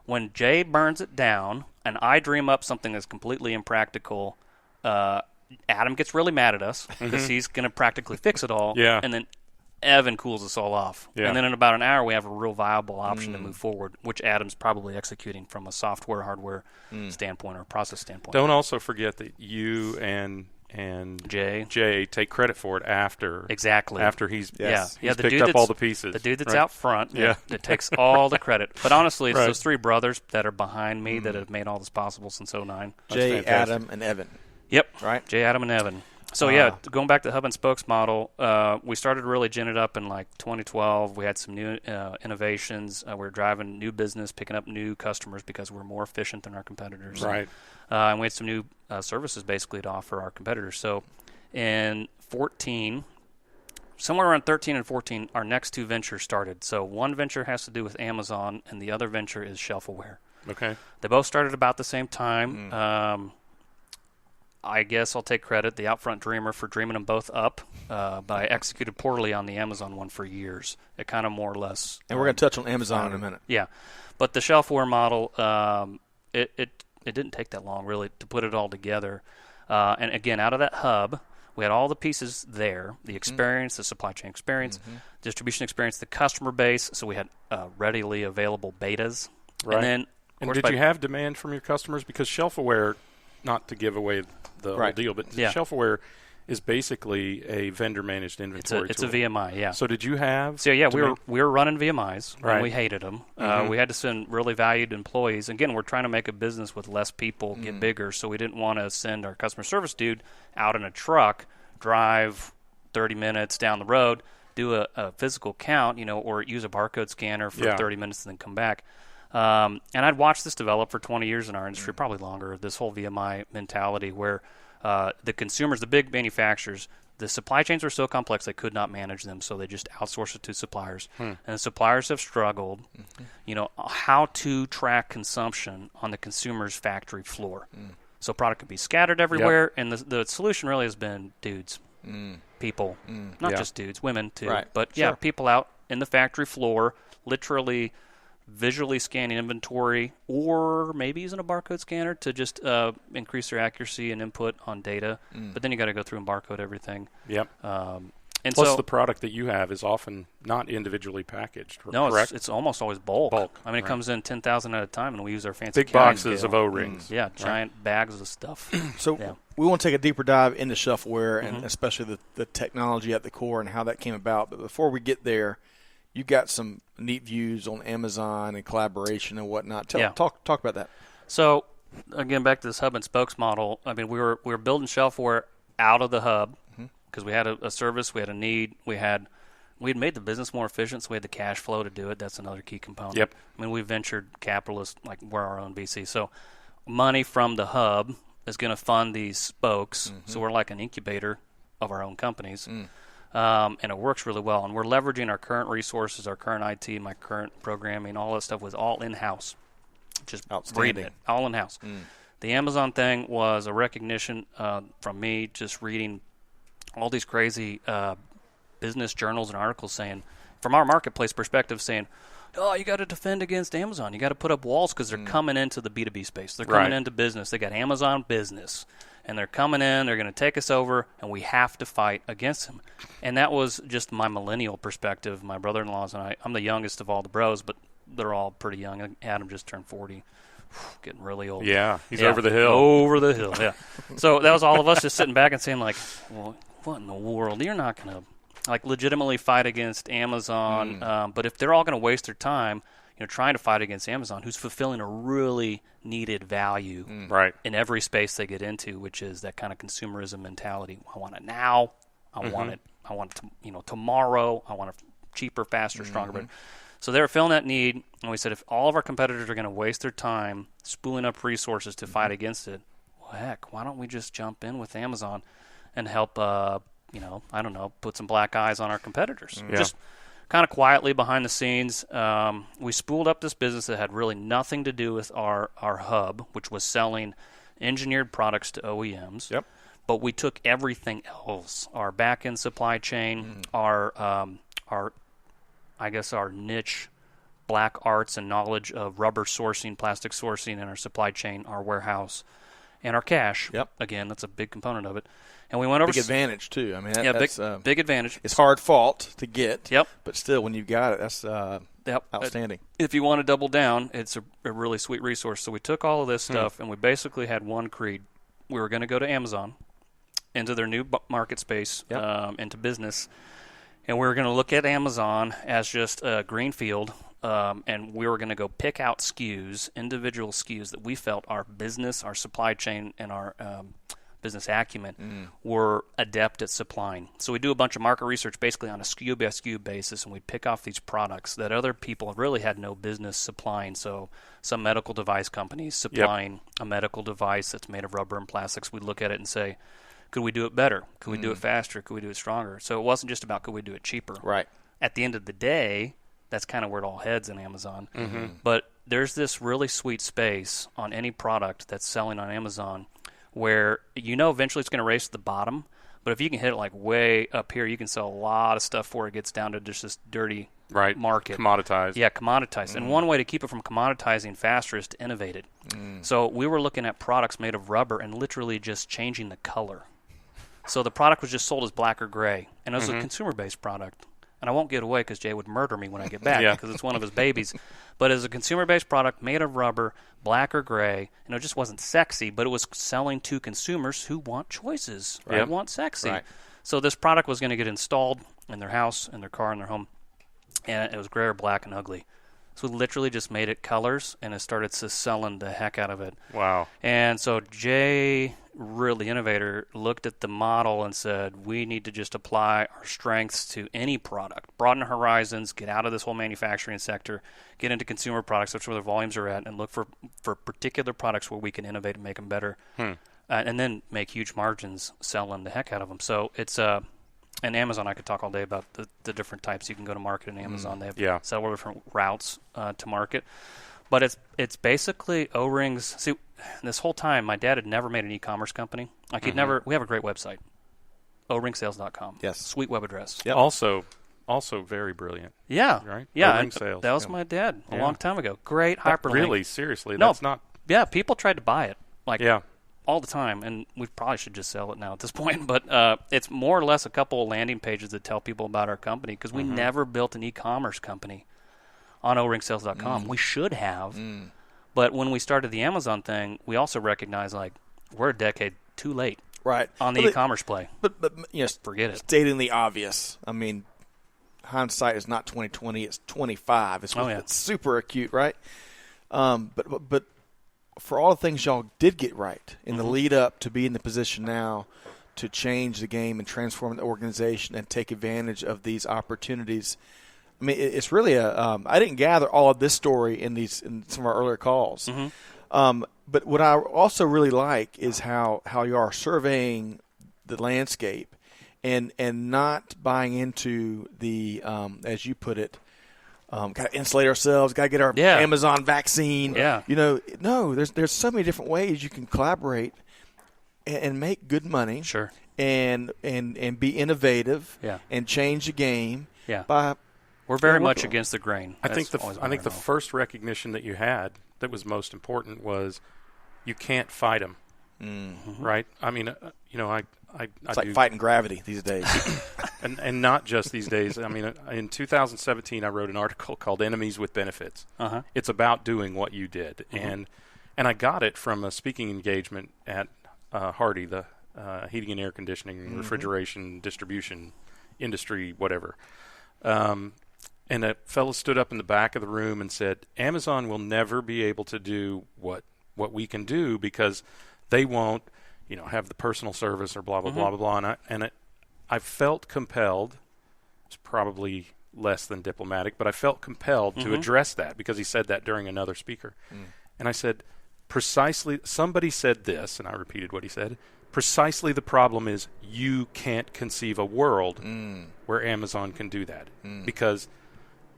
when Jay burns it down and I dream up something that's completely impractical, Adam gets really mad at us because he's going to practically fix it all. And then Evan cools us all off. And then in about an hour, we have a real viable option to move forward, which Adam's probably executing from a software, hardware standpoint or process standpoint. Don't also forget that you and Jay take credit for it after. Exactly. After he's the picked up all the pieces. The dude that's out front that takes all the credit. But honestly, it's those three brothers that are behind me that have made all this possible since 2009. Jay, Adam, and Evan. Yep. Right? Jay, Adam, and Evan. So, going back to the hub and spokes model, we started really gin it up in like 2012. We had some new innovations. We were driving new business, picking up new customers because we're more efficient than our competitors. Right. And we had some new services basically to offer our competitors. So, in 14, somewhere around 13 and 14, our next two ventures started. So, one venture has to do with Amazon, and the other venture is ShelfAware. Okay. They both started about the same time. I guess I'll take credit, the Outfront Dreamer, for dreaming them both up, but I executed poorly on the Amazon one for years. It kind of more or less... And we're going to touch on Amazon in a minute. Yeah. But the ShelfAware model, it didn't take that long, really, to put it all together. And again, out of that hub, we had all the pieces there, the experience, the supply chain experience, distribution experience, the customer base. So we had readily available betas. Right. And did you have demand from your customers? Because ShelfAware, not to give away the whole deal, but ShelfAware is basically a vendor-managed inventory It's tool. a VMI, yeah. So did you have... So, we were running VMIs, and we hated them. We had to send really valued employees. Again, we're trying to make a business with less people, get bigger, so we didn't want to send our customer service dude out in a truck, drive 30 minutes down the road, do a physical count, or use a barcode scanner for 30 minutes and then come back. And I'd watched this develop for 20 years in our industry, probably longer, this whole VMI mentality where the consumers, the big manufacturers, the supply chains were so complex they could not manage them, so they just outsourced it to suppliers. And the suppliers have struggled, how to track consumption on the consumer's factory floor. So product could be scattered everywhere, and the solution really has been dudes, people, not just dudes, women too. Right. But, people out in the factory floor, literally visually scanning inventory or maybe using a barcode scanner to just increase their accuracy and input on data. But then you got to go through and barcode everything. Yep. And plus, so, the product that you have is often not individually packaged. No, correct? It's almost always bulk. I mean, it comes in 10,000 at a time, and we use our fancy big boxes of O-rings. Giant bags of stuff. So we want to take a deeper dive into ShelfAware and especially the technology at the core and how that came about. But before we get there, you got some neat views on Amazon and collaboration and whatnot. Talk about that. So, again, back to this hub and spokes model. I mean, we were building ShelfAware out of the hub because we had a service, we had a need, we had made the business more efficient, so we had the cash flow to do it. That's another key component. Yep. I mean, we ventured capitalists, like we're our own VC. So, money from the hub is going to fund these spokes. So we're like an incubator of our own companies. And it works really well. And we're leveraging our current resources, our current IT, my current programming, all that stuff was all in-house. Just breathing it, all in-house. The Amazon thing was a recognition from me just reading all these crazy business journals and articles saying, from our marketplace perspective, saying, oh, you got to defend against Amazon. You got to put up walls because they're coming into the B2B space. They're coming into business. They got Amazon Business. And they're coming in, they're going to take us over, and we have to fight against them. And that was just my millennial perspective. My brother-in-laws and I'm the youngest of all the bros, but they're all pretty young. Adam just turned 40. Getting really old. Yeah, he's over the hill. Over the hill, yeah. So that was all of us just sitting back and saying, like, well, what in the world? You're not going to, like, legitimately fight against Amazon. But if they're all going to waste their time, trying to fight against Amazon, who's fulfilling a really needed value right in every space they get into, which is that kind of consumerism mentality. I want it now. I want it. I want it tomorrow. I want it cheaper, faster, stronger, better. So they were filling that need, and we said if all of our competitors are going to waste their time spooling up resources to fight against it, well, heck, why don't we just jump in with Amazon and help, I don't know, put some black eyes on our competitors. Yeah. Just kind of quietly behind the scenes, we spooled up this business that had really nothing to do with our hub, which was selling engineered products to OEMs. Yep. But we took everything else, our back-end supply chain, our niche black arts and knowledge of rubber sourcing, plastic sourcing in our supply chain, our warehouse, and our cash. Yep. Again, that's a big component of it. And we went over. Big advantage, too. I mean, that's big advantage. It's hard fought to get. Yep. But still, when you've got it, that's outstanding. If you want to double down, it's a really sweet resource. So we took all of this stuff, and we basically had one creed. We were going to go to Amazon, into their new market space, into business. And we were going to look at Amazon as just a green field, and we were going to go pick out SKUs, individual SKUs that we felt our business, our supply chain, and our business acumen were adept at supplying. So we do a bunch of market research basically on a SKU by SKU basis, and we pick off these products that other people really had no business supplying. So some medical device companies supplying a medical device that's made of rubber and plastics, we look at it and say, could we do it better? Could we do it faster? Could we do it stronger? So it wasn't just about could we do it cheaper. Right. At the end of the day, that's kind of where it all heads in Amazon. But there's this really sweet space on any product that's selling on Amazon where eventually it's going to race to the bottom. But if you can hit it like way up here, you can sell a lot of stuff before it gets down to just this dirty market. Commoditized. Yeah, commoditized. And one way to keep it from commoditizing faster is to innovate it. So we were looking at products made of rubber and literally just changing the color. So the product was just sold as black or gray, and it was a consumer-based product. And I won't give it away because Jay would murder me when I get back because it's one of his babies. But as a consumer-based product made of rubber, black or gray, and it just wasn't sexy, but it was selling to consumers who want choices, who want sexy. Right. So this product was going to get installed in their house, in their car, in their home, and it was gray or black and ugly. So we literally just made it colors, and it started selling the heck out of it. Wow. And so Jay, really innovator, looked at the model and said, we need to just apply our strengths to any product, broaden horizons, get out of this whole manufacturing sector, get into consumer products, that's where the volumes are at, and look for particular products where we can innovate and make them better, and then make huge margins selling the heck out of them. So it's and Amazon, I could talk all day about the different types you can go to market in Amazon. They have several different routes to market. But it's basically O-rings. See, this whole time, my dad had never made an e-commerce company. Like he'd never. We have a great website, oringsales.com. Yes. Sweet web address. Yep. Also very brilliant. Yeah. Right? Yeah. O-ring sales. That was my dad a long time ago. Great hyperlink. Really, seriously. No, that's not. Yeah, people tried to buy it. All the time, and we probably should just sell it now at this point, but it's more or less a couple of landing pages that tell people about our company because we never built an e-commerce company on oringsales.com. We should have, but when we started the Amazon thing, we also recognized we're a decade too late on the e-commerce play. But forget it. Stating the obvious. I mean, hindsight is not 20/20; it's 25. It's super acute, right? But for all the things y'all did get right in the lead up to be in the position now to change the game and transform the organization and take advantage of these opportunities, I mean, it's really I didn't gather all of this story in some of our earlier calls. But what I also really like is how you are surveying the landscape and not buying into the as you put it, got to insulate ourselves, got to get our Amazon vaccine. Yeah. No, there's so many different ways you can collaborate and make good money. Sure. And be innovative. Yeah. And change the game. Yeah. We're very much against the grain. I think the first recognition that you had that was most important was you can't fight them. Right? I mean, it's like fighting gravity these days. And not just these days. I mean, in 2017, I wrote an article called "Enemies with Benefits." It's about doing what you did, and I got it from a speaking engagement at Hardy, the heating and air conditioning, refrigeration, distribution industry, whatever. And a fellow stood up in the back of the room and said, "Amazon will never be able to do what we can do because they won't, have the personal service or blah blah blah blah blah." And I felt compelled. It's probably less than diplomatic, but I felt compelled to address that because he said that during another speaker. And I said, precisely, somebody said this, and I repeated what he said. Precisely the problem is you can't conceive a world where Amazon can do that because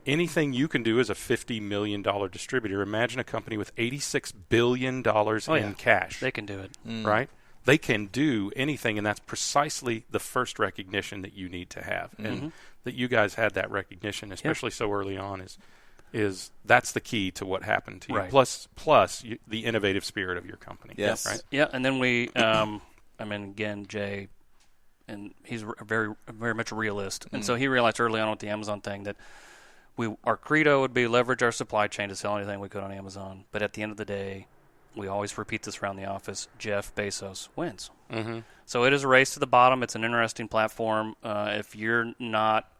anything you can do as a $50 million distributor. Imagine a company with $86 billion in cash. They can do it. Right? They can do anything, and that's precisely the first recognition that you need to have. And that you guys had that recognition, especially so early on, is that's the key to what happened to you. Right. Plus the innovative spirit of your company. Yes. Right? Yeah, and then we, again, Jay, and he's very, very much a realist. And so he realized early on with the Amazon thing that our credo would be leverage our supply chain to sell anything we could on Amazon. But at the end of the day, we always repeat this around the office, Jeff Bezos wins. So it is a race to the bottom. It's an interesting platform. If you're not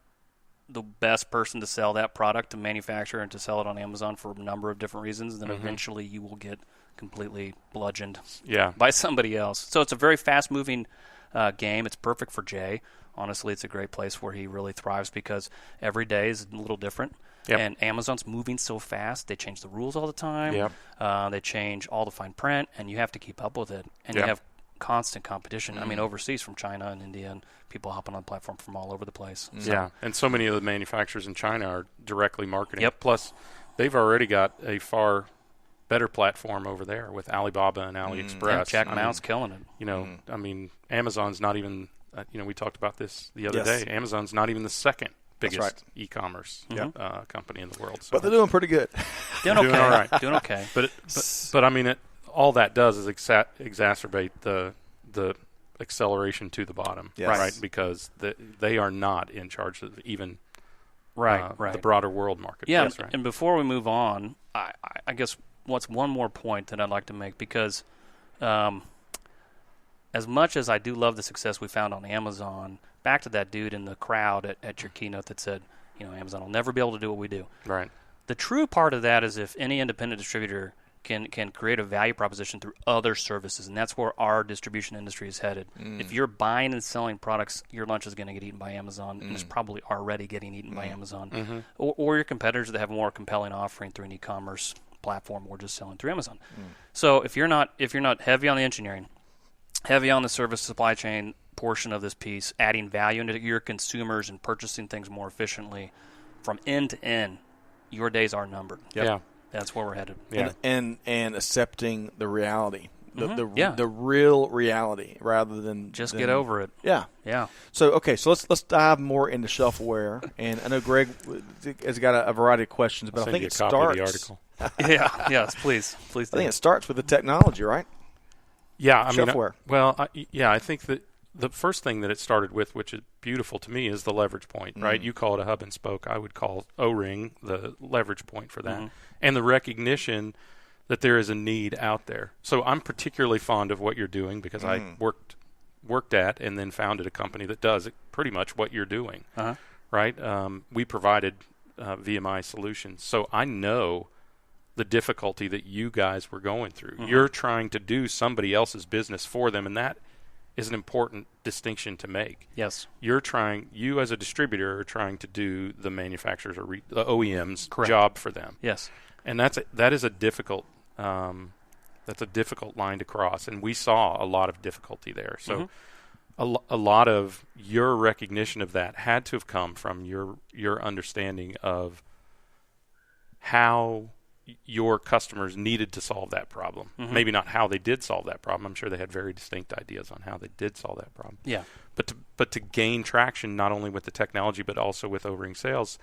the best person to sell that product, to manufacture and to sell it on Amazon for a number of different reasons, then eventually you will get completely bludgeoned by somebody else. So it's a very fast-moving game. It's perfect for Jay. Honestly, it's a great place where he really thrives because every day is a little different. And Amazon's moving so fast. They change the rules all the time. They change all the fine print, and you have to keep up with it. And you have constant competition. I mean, overseas from China and India, and people hopping on the platform from all over the place. So. And so many of the manufacturers in China are directly marketing. Plus, they've already got a far better platform over there with Alibaba and AliExpress. Jack Mao's killing it. I mean, Amazon's not even, we talked about this the other day. Amazon's not even the second biggest e-commerce company in the world. So. But they're doing pretty good. Doing okay. Doing all right. Doing okay. But I mean, all that does is exacerbate the acceleration to the bottom, right? Because they are not in charge of even the broader world market. Yeah, That's right. And before we move on, I guess what's one more point that I'd like to make, because as much as I do love the success we found on Amazon, back to that dude in the crowd at your keynote that said, Amazon will never be able to do what we do. Right. The true part of that is if any independent distributor can create a value proposition through other services, and that's where our distribution industry is headed. If you're buying and selling products, your lunch is going to get eaten by Amazon, and it's probably already getting eaten by Amazon, or your competitors that have a more compelling offering through an e-commerce platform or just selling through Amazon. So if you're not heavy on the engineering, heavy on the service supply chain portion of this piece, adding value into your consumers and purchasing things more efficiently from end to end, your days are numbered. That's where we're headed. And accepting the reality, the real reality, rather than just get over it. Yeah. So let's dive more into ShelfAware, and I know Greg has got a variety of questions, but I think it starts. Of the article. Yes, please. I think it starts with the technology, right? Yeah, ShelfAware. I think that the first thing that it started with, which is beautiful to me, is the leverage point, right? You call it a hub and spoke. I would call O-ring the leverage point for that. And the recognition that there is a need out there. So I'm particularly fond of what you're doing because I worked at and then founded a company that does pretty much what you're doing, right? We provided VMI solutions. So I know the difficulty that you guys were going through. You're trying to do somebody else's business for them, and that is an important distinction to make. Yes. You as a distributor are trying to do the manufacturers or the OEM's job for them. Yes. And that is a difficult line to cross, and we saw a lot of difficulty there. So a lot of your recognition of that had to have come from your understanding of how your customers needed to solve that problem. Maybe not how they did solve that problem. I'm sure they had very distinct ideas on how they did solve that problem. Yeah. But to gain traction, not only with the technology, but also with O-ring sales,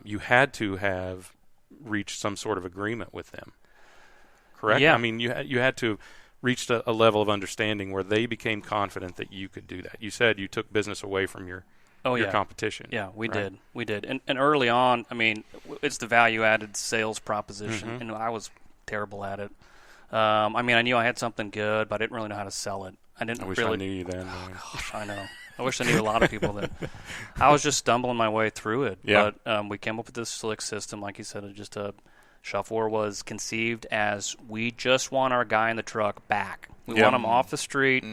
you had to have reached some sort of agreement with them. Correct? Yeah. I mean, you had to have reached a level of understanding where they became confident that you could do that. You said you took business away from your your competition. Yeah, we did. And early on, I mean, it's the value-added sales proposition, and I was terrible at it. I mean, I knew I had something good, but I didn't really know how to sell it. I wish I knew you then. Oh, gosh, I know. I wish I knew a lot of people then. I was just stumbling my way through it. Yeah. But we came up with this slick system, like you said. Shelfware was conceived as we just want our guy in the truck back. We want him off the street.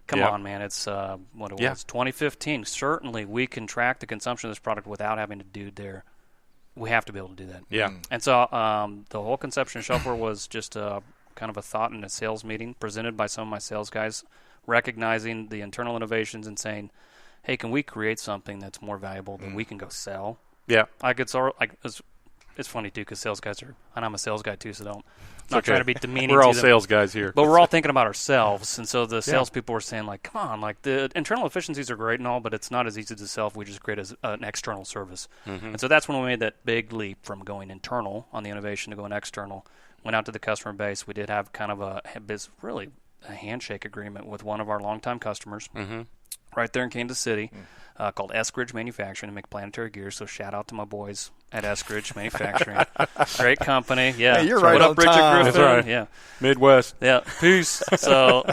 Come on, man. It's what it was, 2015. Certainly, we can track the consumption of this product without having a dude there. We have to be able to do that. Yeah. And so the whole conception of Shelfware was just kind of a thought in a sales meeting presented by some of my sales guys, recognizing the internal innovations and saying, hey, can we create something that's more valuable that we can go sell? Yeah. It's funny, too, because sales guys and I'm a sales guy, too, so I'm not trying to be demeaning. We're all to them, sales guys here. But we're all thinking about ourselves. And so the salespeople were saying, like, come on, like the internal efficiencies are great and all, but it's not as easy to sell if we just create an external service. And so that's when we made that big leap from going internal on the innovation to going external. Went out to the customer base. We did have kind of a handshake agreement with one of our longtime customers right there in Kansas City called Eskridge Manufacturing. They make planetary gear, so shout out to my boys at Eskridge Manufacturing. Great company. Yeah. Hey, you're right what on up, Richard time. Griffin? That's right. Yeah. Midwest. Yeah. Peace. So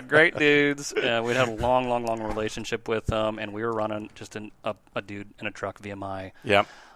great dudes. We'd had a long relationship with them, and we were running just a dude in a truck VMI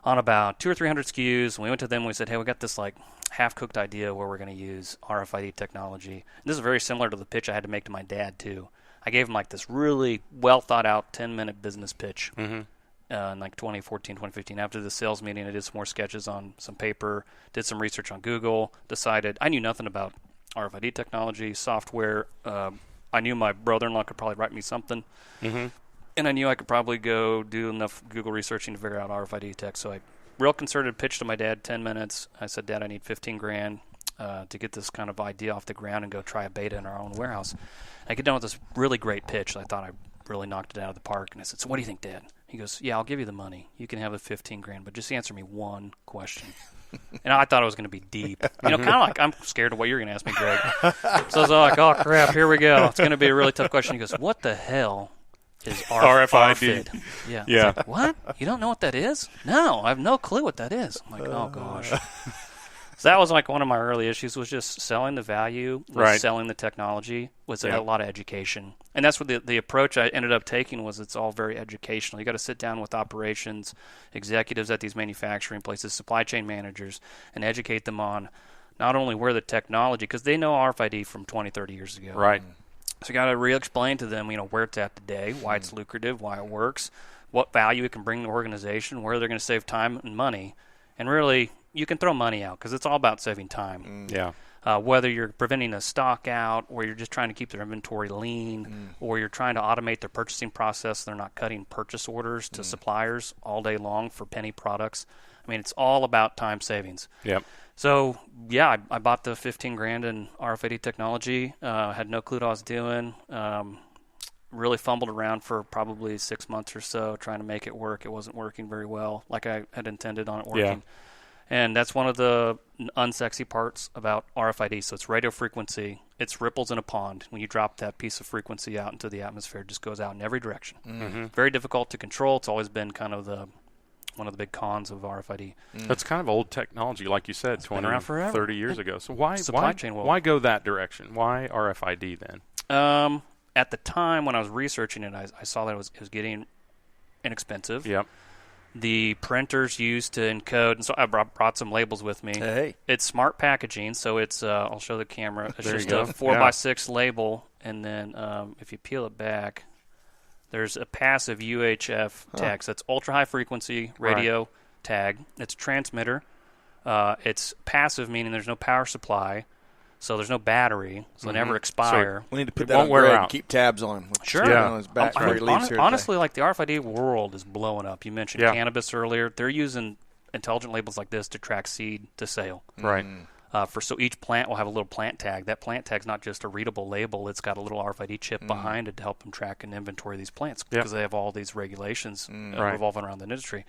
on about 200 or 300 SKUs. And we went to them and we said, hey, we got this like half-cooked idea where we're going to use RFID technology. And this is very similar to the pitch I had to make to my dad, too. I gave him like this really well-thought-out 10-minute business pitch in like 2014, 2015. After the sales meeting, I did some more sketches on some paper, did some research on Google, decided I knew nothing about RFID technology, software. I knew my brother-in-law could probably write me something. And I knew I could probably go do enough Google researching to figure out RFID tech. So I real concerted pitch to my dad, 10 minutes. I said, Dad, I need $15,000 to get this kind of idea off the ground and go try a beta in our own warehouse. I get done with this really great pitch. I thought I really knocked it out of the park. And I said, so what do you think, Dad? He goes, yeah, I'll give you the money. You can have the $15,000, but just answer me one question. And I thought it was going to be deep. You know, kind of like I'm scared of what you're going to ask me, Greg. So I was like, oh, crap, here we go. It's going to be a really tough question. He goes, what the hell is RFID? Yeah. Yeah. Like, what? You don't know what that is? No, I have no clue what that is. I'm like, oh, gosh. So that was like one of my early issues was just selling the value, selling the technology, was a lot of education. And that's what the approach I ended up taking was it's all very educational. You got to sit down with operations, executives at these manufacturing places, supply chain managers, and educate them on not only where the technology, because they know RFID from 20, 30 years ago. Right. So you got to re-explain to them, where it's at today, why it's lucrative, why it works, what value it can bring to the organization, where they're going to save time and money. And really, you can throw money out because it's all about saving time. Yeah. Whether you're preventing a stock out or you're just trying to keep their inventory lean or you're trying to automate their purchasing process, they're not cutting purchase orders to suppliers all day long for penny products. I mean, it's all about time savings. Yep. So, yeah, I bought the $15,000 in RFID technology, had no clue what I was doing, really fumbled around for probably 6 months or so trying to make it work. It wasn't working very well like I had intended on it working. Yeah. And that's one of the unsexy parts about RFID. So it's radio frequency. It's ripples in a pond. When you drop that piece of frequency out into the atmosphere, it just goes out in every direction. Very difficult to control. It's always been kind of one of the big cons of RFID. That's kind of old technology, like you said, 20, 30 years ago. So why go that direction? Why RFID then? At the time when I was researching it, I saw that it was getting inexpensive. Yep. The printers used to encode, and so I brought some labels with me. Hey. It's smart packaging, so it's I'll show the camera. It's There just you a go. 4x6 label, and then if you peel it back, there's a passive UHF tag. So it's ultra-high frequency radio tag. It's a transmitter. It's passive, meaning there's no power supply, so there's no battery, so they never expire. We need to put It that won't on wear Greg out. and keep tabs on him. Sure. Yeah. On his back before he leaves here honestly, like the RFID world is blowing up. You mentioned Cannabis earlier. They're using intelligent labels like this to track seed to sale. Right. So each plant will have a little plant tag. That plant tag's not just a readable label. It's got a little RFID chip behind it to help them track and inventory these plants because they have all these regulations revolving around the industry.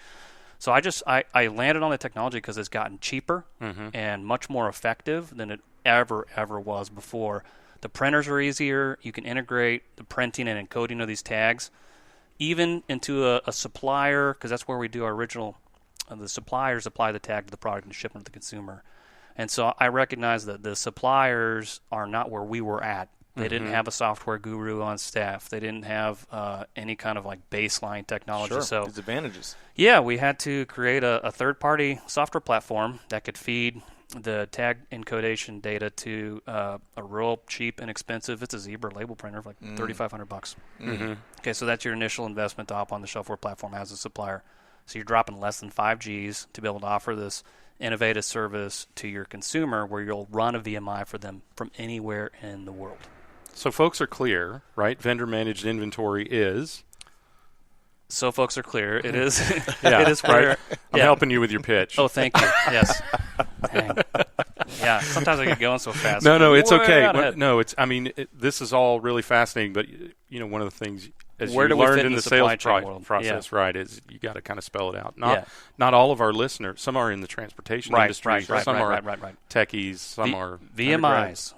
So I landed on the technology because it's gotten cheaper and much more effective than it ever was before. The printers are easier. You can integrate the printing and encoding of these tags. even into a supplier, because that's where we do our original. The suppliers apply the tag to the product and ship them to the consumer. And so I recognize that the suppliers are not where we were at. They didn't have a software guru on staff. They didn't have any kind of like baseline technology. Sure, so there's advantages. Yeah, we had to create a third-party software platform that could feed the tag encodation data to a real cheap and expensive. It's a Zebra label printer for like $3,500. Okay, so that's your initial investment to hop on the Shelfware platform as a supplier. So you're dropping less than 5 Gs to be able to offer this innovative service to your consumer where you'll run a VMI for them from anywhere in the world. So folks are clear, right? Vendor-managed inventory is? So folks are clear. It is. Yeah, it is clear. right? I'm helping you with your pitch. Oh, thank you. Yes. Dang. Yeah, sometimes I get going so fast. No, it's okay. No, This is all really fascinating, but one of the things as where you do we learned fit in in the the sales supply chain world? process, Yeah. right, is you got to kind of spell it out. Not all of our listeners, some are in the transportation industry, some are techies, some are VMIs.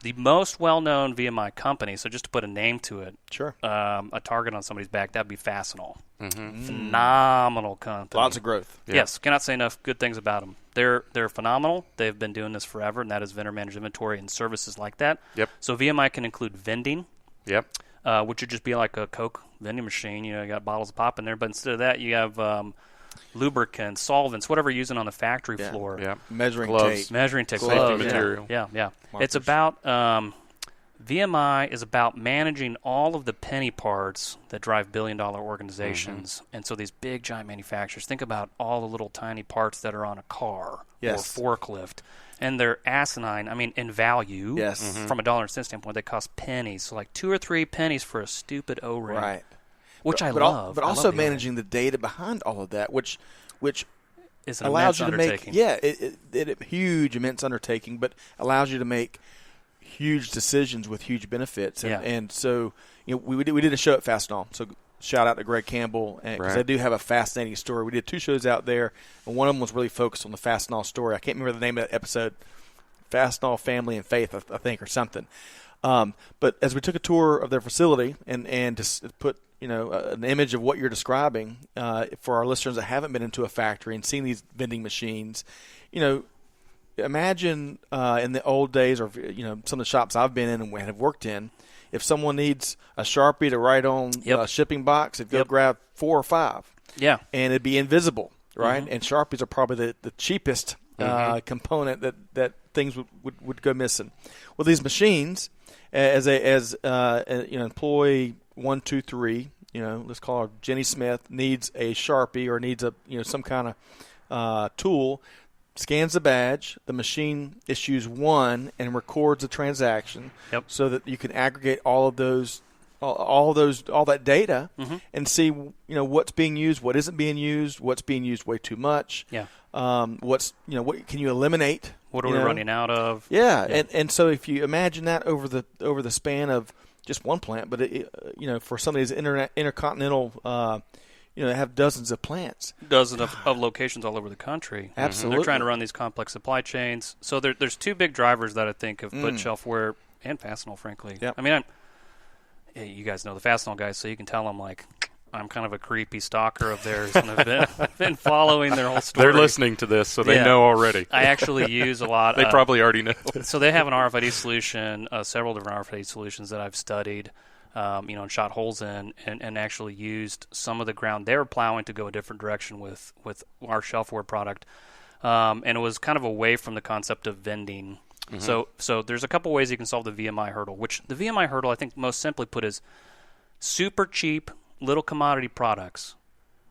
The most well-known VMI company, so just to put a name to it, Sure. A target on somebody's back, that would be Fastenal. Phenomenal company. Lots of growth. Yeah. Yes, cannot say enough good things about them. They're phenomenal. They've been doing this forever, and that is vendor-managed inventory and services like that. Yep. So VMI can include vending. Yep. Which would just be like a Coke vending machine. You got bottles of pop in there, but instead of that, you have lubricants, solvents, whatever you're using on the factory floor. Yeah. Measuring Gloves. tape. Measuring tape. Safety Gloves, material. Yeah. Markers. It's about VMI is about managing all of the penny parts that drive billion-dollar organizations. And so these big, giant manufacturers, think about all the little tiny parts that are on a car or forklift. And they're asinine, in value. Yes. From a dollar and cent standpoint, they cost pennies. So like 2 or 3 pennies for a stupid O-ring. Right. Which I love. But also managing the data behind all of that, which is an allows you to undertaking. make it huge, immense undertaking, but allows you to make huge decisions with huge benefits. And so we did a show at Fastenal. So shout out to Greg Campbell because they do have a fascinating story. We did 2 shows out there, and one of them was really focused on the Fastenal story. I can't remember the name of that episode. Fastenal Family and Faith, I think, or something. But as we took a tour of their facility and to put an image of what you're describing for our listeners that haven't been into a factory and seen these vending machines, imagine in the old days or some of the shops I've been in and have worked in, if someone needs a Sharpie to write on a shipping box, it'd go grab 4 or 5. Yeah. And it'd be invisible, right? And Sharpies are probably the cheapest component that things would go missing. Well, these machines, as employee 1, 2, 3, let's call her Jenny Smith, needs a Sharpie or needs some kind of tool, scans the badge, the machine issues 1 and records the transaction, so that you can aggregate all that data and see what's being used, what isn't being used, what's being used way too much. Yeah. What can you eliminate? What are we running out of? Yeah. And so if you imagine that over the span of just one plant, but for some of these intercontinental have dozens of plants. Dozens of locations all over the country. Absolutely. They're trying to run these complex supply chains. So there's 2 big drivers that I think have put Shelfware and Fastenal, frankly. Yep. You guys know the Fastenal guys, so you can tell them, I'm kind of a creepy stalker of theirs, and I've been following their whole story. They're listening to this, so they know already. I actually use a lot. They probably already know. So they have an RFID solution, several different RFID solutions that I've studied. And shot holes in and actually used some of the ground they were plowing to go a different direction with our Shelfware product. And it was kind of away from the concept of vending. So there's a couple ways you can solve the VMI hurdle, which the VMI hurdle I think most simply put is super cheap little commodity products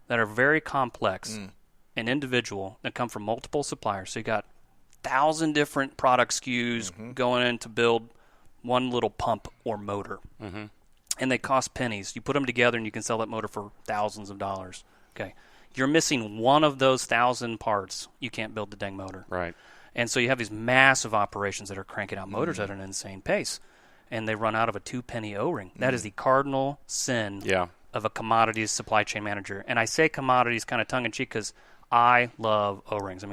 that are very complex and individual that come from multiple suppliers. So you got 1,000 different product SKUs going in to build one little pump or motor. And they cost pennies. You put them together and you can sell that motor for thousands of dollars. Okay. You're missing one of those 1,000 parts, you can't build the dang motor. Right. And so you have these massive operations that are cranking out motors at an insane pace. And they run out of a 2-penny O-ring. That is the cardinal sin of a commodities supply chain manager. And I say commodities kind of tongue-in-cheek because I love O-rings.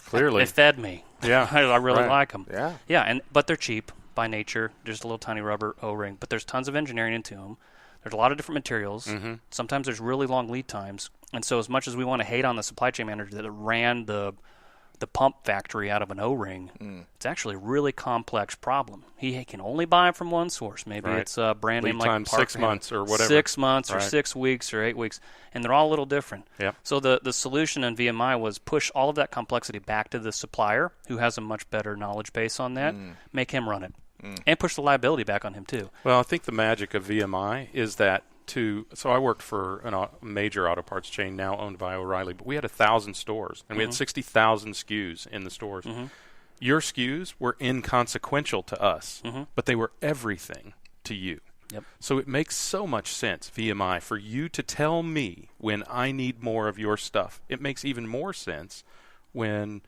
Clearly. They fed me. Yeah. I really like them. Yeah. Yeah, but they're cheap by nature. Just a little tiny rubber O-ring. But there's tons of engineering into them. There's a lot of different materials. Sometimes there's really long lead times. And so as much as we want to hate on the supply chain manager that ran the pump factory out of an O-ring, it's actually a really complex problem. He can only buy from one source. Maybe it's a brand name like Lead time 6 months or whatever. 6 months or 6 weeks or 8 weeks. And they're all a little different. Yep. So the solution in VMI was push all of that complexity back to the supplier who has a much better knowledge base on that, make him run it. And push the liability back on him, too. Well, I think the magic of VMI is that so I worked for a major auto parts chain now owned by O'Reilly, but we had 1,000 stores, and we had 60,000 SKUs in the stores. Your SKUs were inconsequential to us, but they were everything to you. Yep. So it makes so much sense, VMI, for you to tell me when I need more of your stuff. It makes even more sense when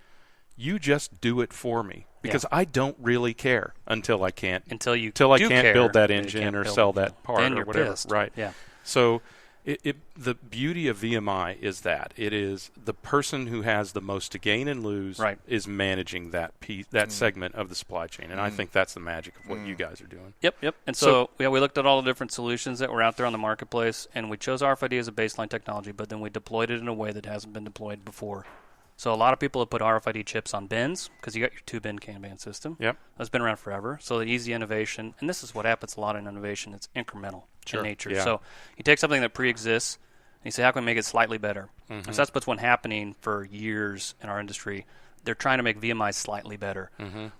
you just do it for me, because I don't really care until I can't build that engine or sell that part then or you're whatever. pissed. Right. Yeah. So the beauty of VMI is that it is the person who has the most to gain and lose is managing that piece, that segment of the supply chain, and I think that's the magic of what you guys are doing. Yep. And so we looked at all the different solutions that were out there on the marketplace, and we chose RFID as a baseline technology, but then we deployed it in a way that hasn't been deployed before. So a lot of people have put RFID chips on bins because you got your 2-bin Kanban system. Yep. That's been around forever. So the easy innovation, and this is what happens a lot in innovation, it's incremental in nature. Yeah. So you take something that pre-exists and you say, how can we make it slightly better? So that's what's been happening for years in our industry. They're trying to make VMI slightly better.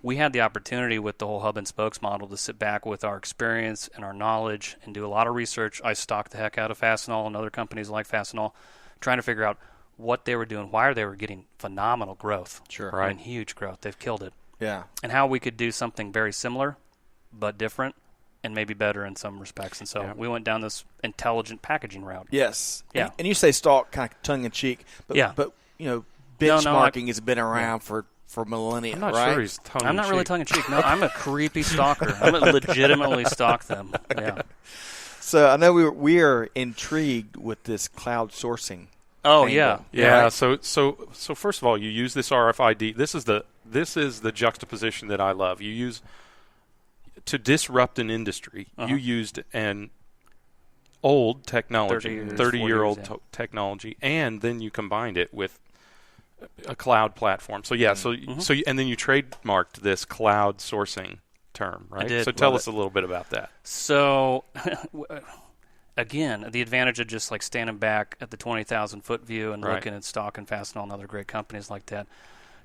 We had the opportunity with the whole hub and spokes model to sit back with our experience and our knowledge and do a lot of research. I stalked the heck out of Fastenal and other companies like Fastenal, trying to figure out what they were doing, why they were getting phenomenal growth. Sure. And huge growth. They've killed it. Yeah. And how we could do something very similar but different and maybe better in some respects. And so we went down this intelligent packaging route. Yes. Yeah. And you say stalk kind of tongue-in-cheek, but benchmarking has been around for millennia, I'm not right? sure he's tongue-in-cheek. I'm not really tongue-in-cheek. No, I'm a creepy stalker. I'm a legitimately stalk them. Yeah. So I know we are intrigued with this cloud sourcing. Oh, angle. Yeah. Right? So first of all, you use this RFID. This is the juxtaposition that I love. You use to disrupt an industry. You used an old technology, 30-year-old technology, and then you combined it with a cloud platform. So and then you trademarked this cloud sourcing term, right? I did. So tell us a little bit about that. So again, the advantage of just like standing back at the 20,000-foot view and looking at Stock and Fastenal and other great companies like that,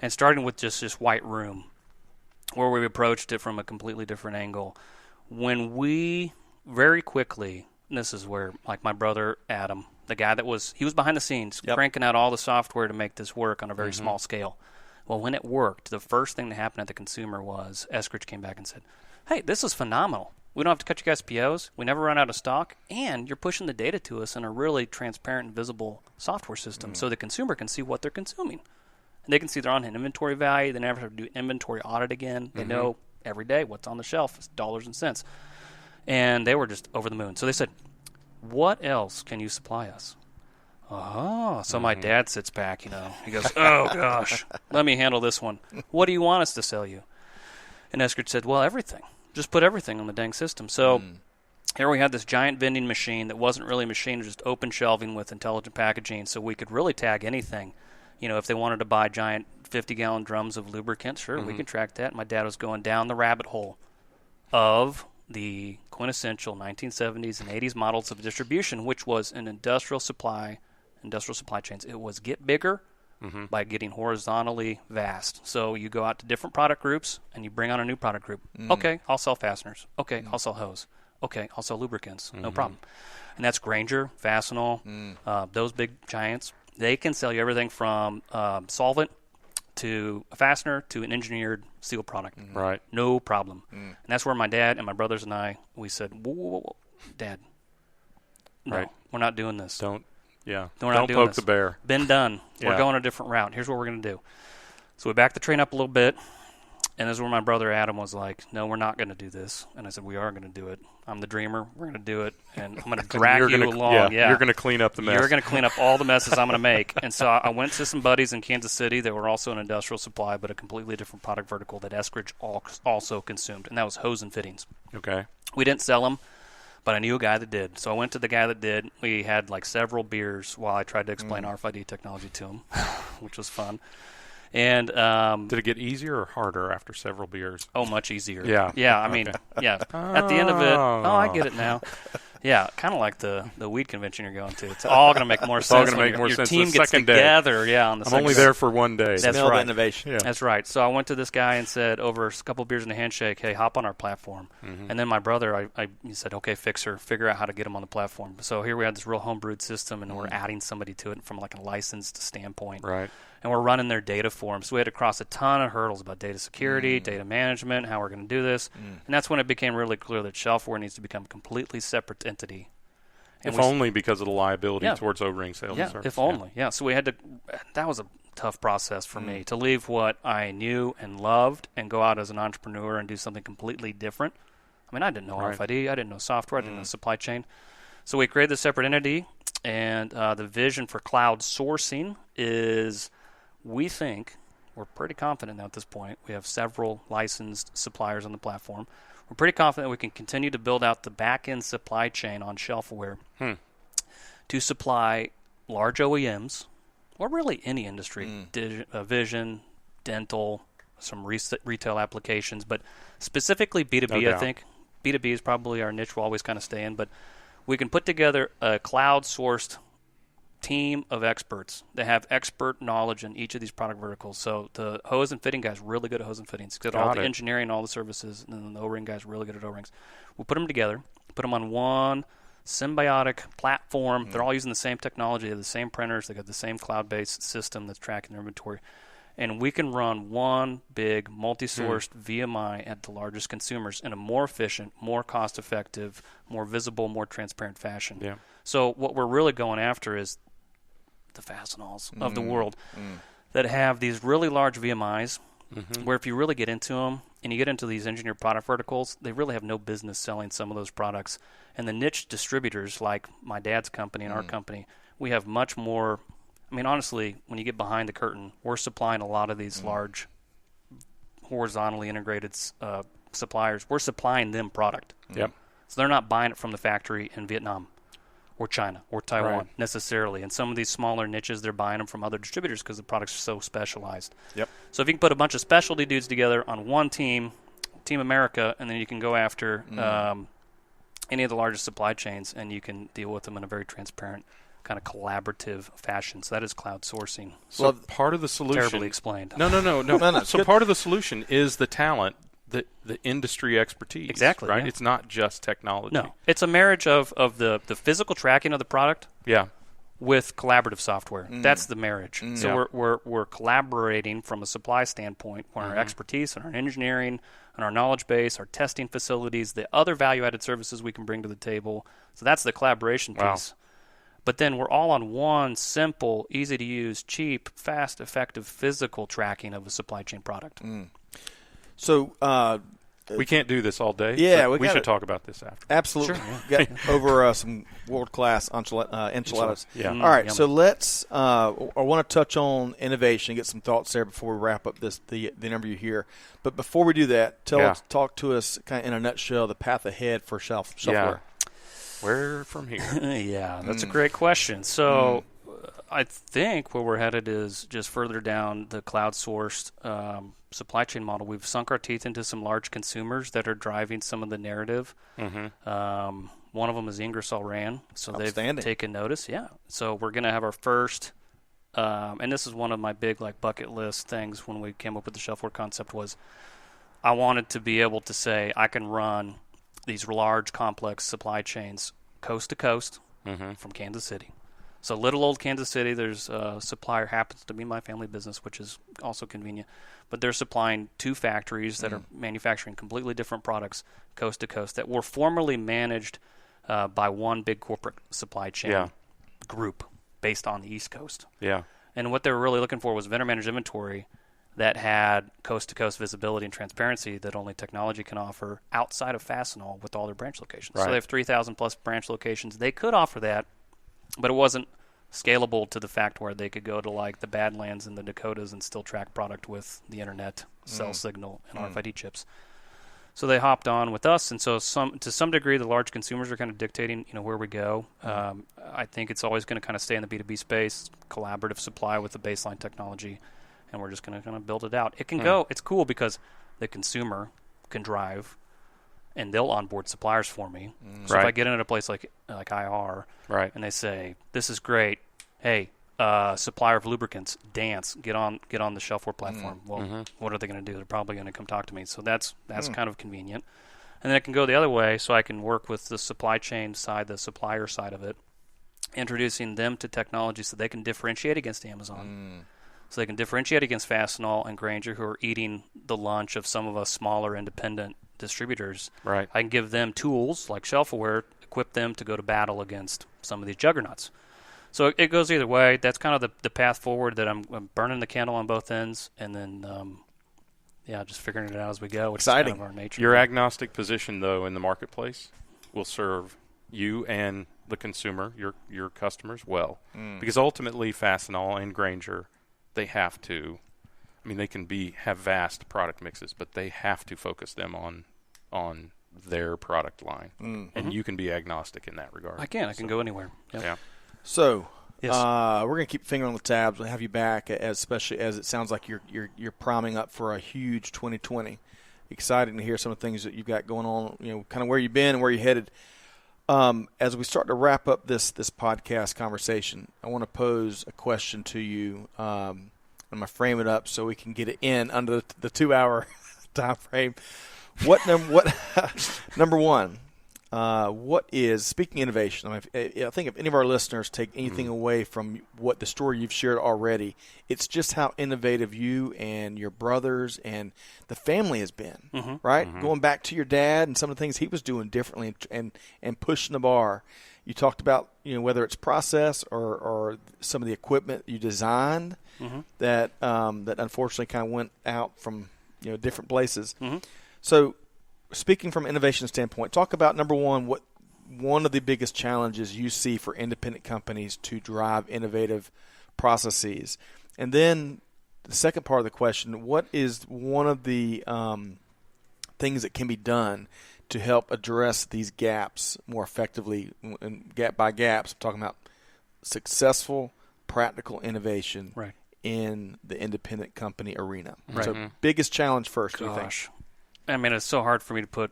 and starting with just this white room, where we approached it from a completely different angle. When we very quickly, and this is where like my brother Adam, the guy that was behind the scenes cranking out all the software to make this work on a very small scale. Well, when it worked, the first thing that happened at the consumer was Eskridge came back and said, "Hey, this is phenomenal. We don't have to cut you guys POs. We never run out of stock. And you're pushing the data to us in a really transparent and visible software system so the consumer can see what they're consuming. And they can see they're on an inventory value. They never have to do inventory audit again. They know every day what's on the shelf. It's dollars and cents." And they were just over the moon. So they said, "What else can you supply us?" So my dad sits back, He goes, "Oh, gosh, let me handle this one. What do you want us to sell you?" And Eskridge said, "Well, everything. Just put everything on the dang system." So here we had this giant vending machine that wasn't really a machine, it was just open shelving with intelligent packaging, so we could really tag anything. If they wanted to buy giant 50-gallon drums of lubricant, sure, we can track that. My dad was going down the rabbit hole of the quintessential 1970s and 80s models of distribution, which was an industrial supply chains. It was get bigger by getting horizontally vast. So you go out to different product groups and you bring on a new product group. Okay, I'll sell fasteners. Okay, I'll sell hose. Okay, I'll sell lubricants. No problem. And that's Grainger, Fastenal, those big giants. They can sell you everything from solvent to a fastener to an engineered steel product. Right. No problem. And that's where my dad and my brothers and I, we said, whoa, Dad, no, we're not doing this. Don't doing poke this. the bear. Been done. Yeah. We're going a different route. Here's what we're going to do. So we backed the train up a little bit, and this is where my brother Adam was like, "No, we're not going to do this." And I said, "We are going to do it. I'm the dreamer. We're going to do it, and I'm going to drag you along. You're going to clean up the mess. You're going to clean up all the messes I'm going to make." And so I went to some buddies in Kansas City that were also an industrial supply, but a completely different product vertical that Eskridge also consumed, and that was hose and fittings. Okay. We didn't sell them, But I knew a guy that did. So I went to the guy that did. We had like several beers while I tried to explain RFID technology to him, which was fun. And did it get easier or harder after several beers? Oh, much easier. Yeah. Yeah, I mean, yeah. At the end of it, I get it now. Yeah, kind of like the weed convention you're going to. It's all going to make more sense. It's all going to make more sense. Your team gets together. Yeah, on the I'm only there for one day. That's Smell right. the innovation. Yeah. That's right. So I went to this guy and said, over a couple of beers and a handshake, hey, hop on our platform. And then my brother, he said, okay, figure out how to get him on the platform. So here we had this real homebrewed system, and we're adding somebody to it from like a licensed standpoint. Right. And we're running their data for them. So we had to cross a ton of hurdles about data security, data management, how we're going to do this. And that's when it became really clear that Shelfware needs to become a completely separate entity. And if only because of the liability towards O-ring sales and service. If only. Yeah. So we had to – that was a tough process for me to leave what I knew and loved and go out as an entrepreneur and do something completely different. I mean, I didn't know RFID. I didn't know software. I didn't know supply chain. So we created this separate entity, and the vision for cloud sourcing is – we think, we're pretty confident now at this point, we have several licensed suppliers on the platform. We're pretty confident we can continue to build out the back-end supply chain on ShelfAware to supply large OEMs, or really any industry, vision, dental, some retail applications, but specifically B2B, I think. B2B is probably our niche we'll always kind of stay in, but we can put together a cloud-sourced team of experts that have expert knowledge in each of these product verticals. So the hose and fitting guy's really good at hose and fittings. He's got all the engineering, all the services, and then the O-ring guy's really good at O-rings. We'll put them together, put them on one symbiotic platform. They're all using the same technology. They have the same printers. They got the same cloud-based system that's tracking their inventory. And we can run one big multi-sourced VMI at the largest consumers in a more efficient, more cost-effective, more visible, more transparent fashion. Yeah. So what we're really going after is the Fastenals of the world that have these really large VMIs where if you really get into them and you get into these engineered product verticals, they really have no business selling some of those products. And the niche distributors like my dad's company and our company, we have much more. I mean, honestly, when you get behind the curtain, we're supplying a lot of these large horizontally integrated suppliers. We're supplying them product. Yep. So they're not buying it from the factory in Vietnam or China or Taiwan necessarily. And some of these smaller niches, they're buying them from other distributors because the product's so specialized. Yep. So if you can put a bunch of specialty dudes together on one team, Team America, and then you can go after any of the largest supply chains and you can deal with them in a very transparent kind of collaborative fashion. So that is cloud sourcing. So part of the solution... Terribly explained. No. So part of the solution is the talent, the industry expertise. Exactly. Right? Yeah. It's not just technology. No. It's a marriage of the physical tracking of the product with collaborative software. That's the marriage. So we're collaborating from a supply standpoint where our expertise and our engineering and our knowledge base, our testing facilities, the other value-added services we can bring to the table. So that's the collaboration piece. But then we're all on one simple, easy-to-use, cheap, fast, effective physical tracking of a supply chain product. So we can't do this all day. Yeah, we should talk about this after. Absolutely. Sure, Got over some world-class enchiladas. Yeah. All right, yummy. so let's I want to touch on innovation, get some thoughts there before we wrap up the interview here. But before we do that, talk to us kind of in a nutshell the path ahead for Shelfware. Where from here? That's a great question. So I think where we're headed is just further down the cloud-sourced supply chain model. We've sunk our teeth into some large consumers that are driving some of the narrative. One of them is Ingersoll Rand, so they've taken notice. Yeah. So we're going to have our first, and this is one of my big bucket list things when we came up with the Shelfware concept was I wanted to be able to say I can run these large, complex supply chains coast to coast from Kansas City. So little old Kansas City, there's a supplier, happens to be my family business, which is also convenient. But they're supplying two factories that are manufacturing completely different products coast to coast that were formerly managed by one big corporate supply chain group based on the East Coast. Yeah. And what they were really looking for was vendor-managed inventory that had coast-to-coast visibility and transparency that only technology can offer outside of Fastenal with all their branch locations. Right. So they have 3,000-plus branch locations. They could offer that, but it wasn't scalable to the fact where they could go to the Badlands and the Dakotas and still track product with the internet, cell signal, and RFID chips. So they hopped on with us, and so to some degree, the large consumers are kind of dictating, where we go. I think it's always going to kind of stay in the B2B space, collaborative supply with the baseline technology, and we're just going to kind of build it out. It can go. It's cool because the consumer can drive, and they'll onboard suppliers for me. So if I get into a place like IR, and they say, "This is great. Hey, supplier of lubricants, dance, get on the Shelfware platform." Well, what are they going to do? They're probably going to come talk to me. So that's kind of convenient. And then it can go the other way, so I can work with the supply chain side, the supplier side of it, introducing them to technology so they can differentiate against Amazon. So they can differentiate against Fastenal and Grainger, who are eating the lunch of some of us smaller independent distributors. Right. I can give them tools like ShelfAware, equip them to go to battle against some of these juggernauts. So it goes either way. That's kind of the path forward that I'm burning the candle on both ends, and then just figuring it out as we go, which Exciting. is kind of our nature. Your agnostic position, though, in the marketplace will serve you and the consumer, your customers, well. Because ultimately, Fastenal and Grainger, they have to. I mean, they can have vast product mixes, but they have to focus them on their product line, and you can be agnostic in that regard. I can go anywhere. Yep. Yeah. So Yes. we're going to keep finger on the tabs. We'll have you back, especially as it sounds like you're priming up for a huge 2020. Excited to hear some of the things that you've got going on. Kind of where you've been and where you're headed. As we start to wrap up this podcast conversation, I want to pose a question to you. I'm going to frame it up so we can get it in under the 2-hour time frame. Number one? What is, speaking innovation, I think if any of our listeners take anything away from what the story you've shared already, it's just how innovative you and your brothers and the family has been, right? Going back to your dad and some of the things he was doing differently and pushing the bar. You talked about, whether it's process or some of the equipment you designed that unfortunately kind of went out from, different places. So, speaking from an innovation standpoint, talk about, number one, what one of the biggest challenges you see for independent companies to drive innovative processes. And then the second part of the question, what is one of the things that can be done to help address these gaps more effectively? And gap by gaps, I'm talking about successful, practical innovation in the independent company arena. So biggest challenge first, do you think? I mean, it's so hard for me to put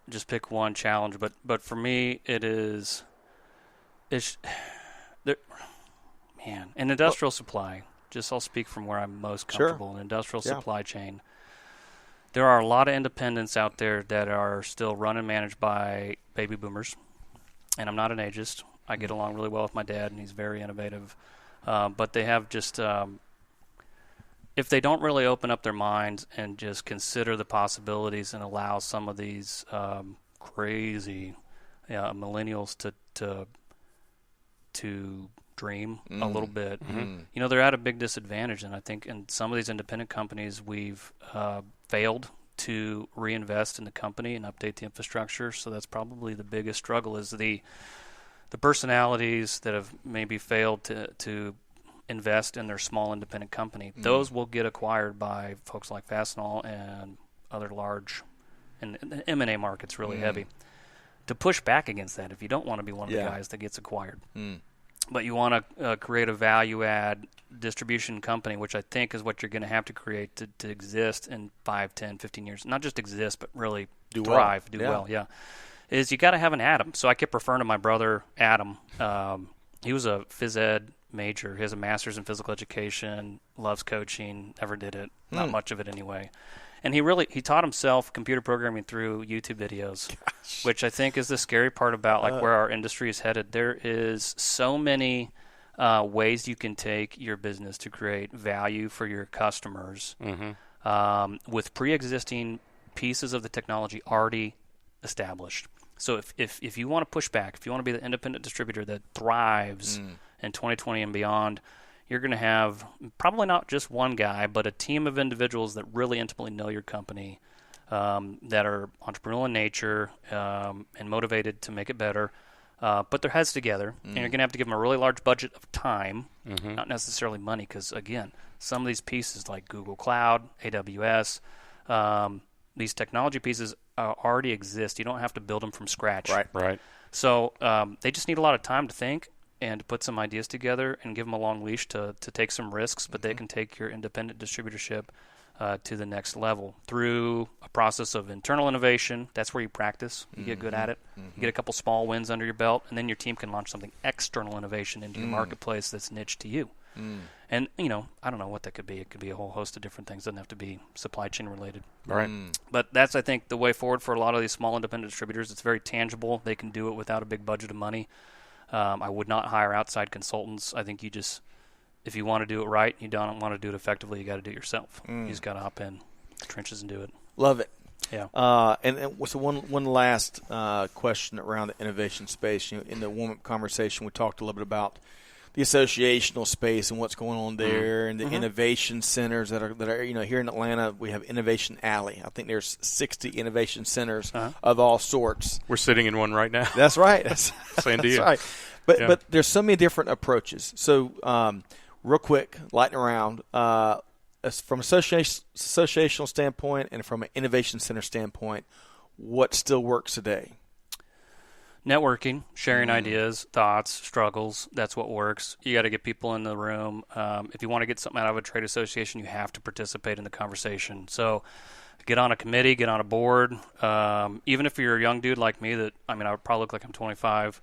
just pick one challenge, but for me, in industrial supply, I'll speak from where I'm most comfortable in industrial supply chain. There are a lot of independents out there that are still run and managed by baby boomers, and I'm not an ageist. I get along really well with my dad, and he's very innovative, but they have just if they don't really open up their minds and just consider the possibilities and allow some of these crazy millennials to dream a little bit, they're at a big disadvantage. And I think in some of these independent companies, we've failed to reinvest in the company and update the infrastructure. So that's probably the biggest struggle, is the personalities that have maybe failed to invest in their small independent company. Those will get acquired by folks like Fastenal and other large, and the M&A market's really heavy. To push back against that, if you don't want to be one of the guys that gets acquired, but you want to create a value-add distribution company, which I think is what you're going to have to create to exist in 5, 10, 15 years. Not just exist, but really thrive, do well. Is you got to have an Adam. So I kept referring to my brother, Adam. He was a phys ed major. He has a master's in physical education, loves coaching, never did it, not much of it anyway. And he taught himself computer programming through YouTube videos, which I think is the scary part about where our industry is headed. There is so many ways you can take your business to create value for your customers with pre-existing pieces of the technology already established. So if you want to push back, if you want to be the independent distributor that thrives in 2020 and beyond, you're going to have probably not just one guy, but a team of individuals that really intimately know your company, that are entrepreneurial in nature and motivated to make it better, put their heads together. And you're going to have to give them a really large budget of time, not necessarily money, because, again, some of these pieces like Google Cloud, AWS, these technology pieces already exist. You don't have to build them from scratch. Right. So they just need a lot of time to think and to put some ideas together and give them a long leash to take some risks, but they can take your independent distributorship to the next level through a process of internal innovation. That's where you practice. You get good at it. You get a couple small wins under your belt, and then your team can launch something external innovation into your marketplace that's niche to you. And, I don't know what that could be. It could be a whole host of different things. It doesn't have to be supply chain related. Right. But that's, I think, the way forward for a lot of these small independent distributors. It's very tangible. They can do it without a big budget of money. I would not hire outside consultants. I think if you want to do it right, you don't want to do it effectively, you got to do it yourself. You just got to hop in the trenches and do it. Love it. Yeah. And so one last question around the innovation space. In the warm-up conversation, we talked a little bit about the associational space and what's going on there, and the innovation centers that are here in Atlanta. We have Innovation Alley. I think there's 60 innovation centers of all sorts. We're sitting in one right now. That's right. Sandia. That's right. But there's so many different approaches. So real quick, lightning round. From an associational standpoint and from an innovation center standpoint, what still works today? Networking, sharing ideas, thoughts, struggles, that's what works. You got to get people in the room. If you want to get something out of a trade association, you have to participate in the conversation. So get on a committee, get on a board. Even if you're a young dude like me, I would probably look like I'm 25.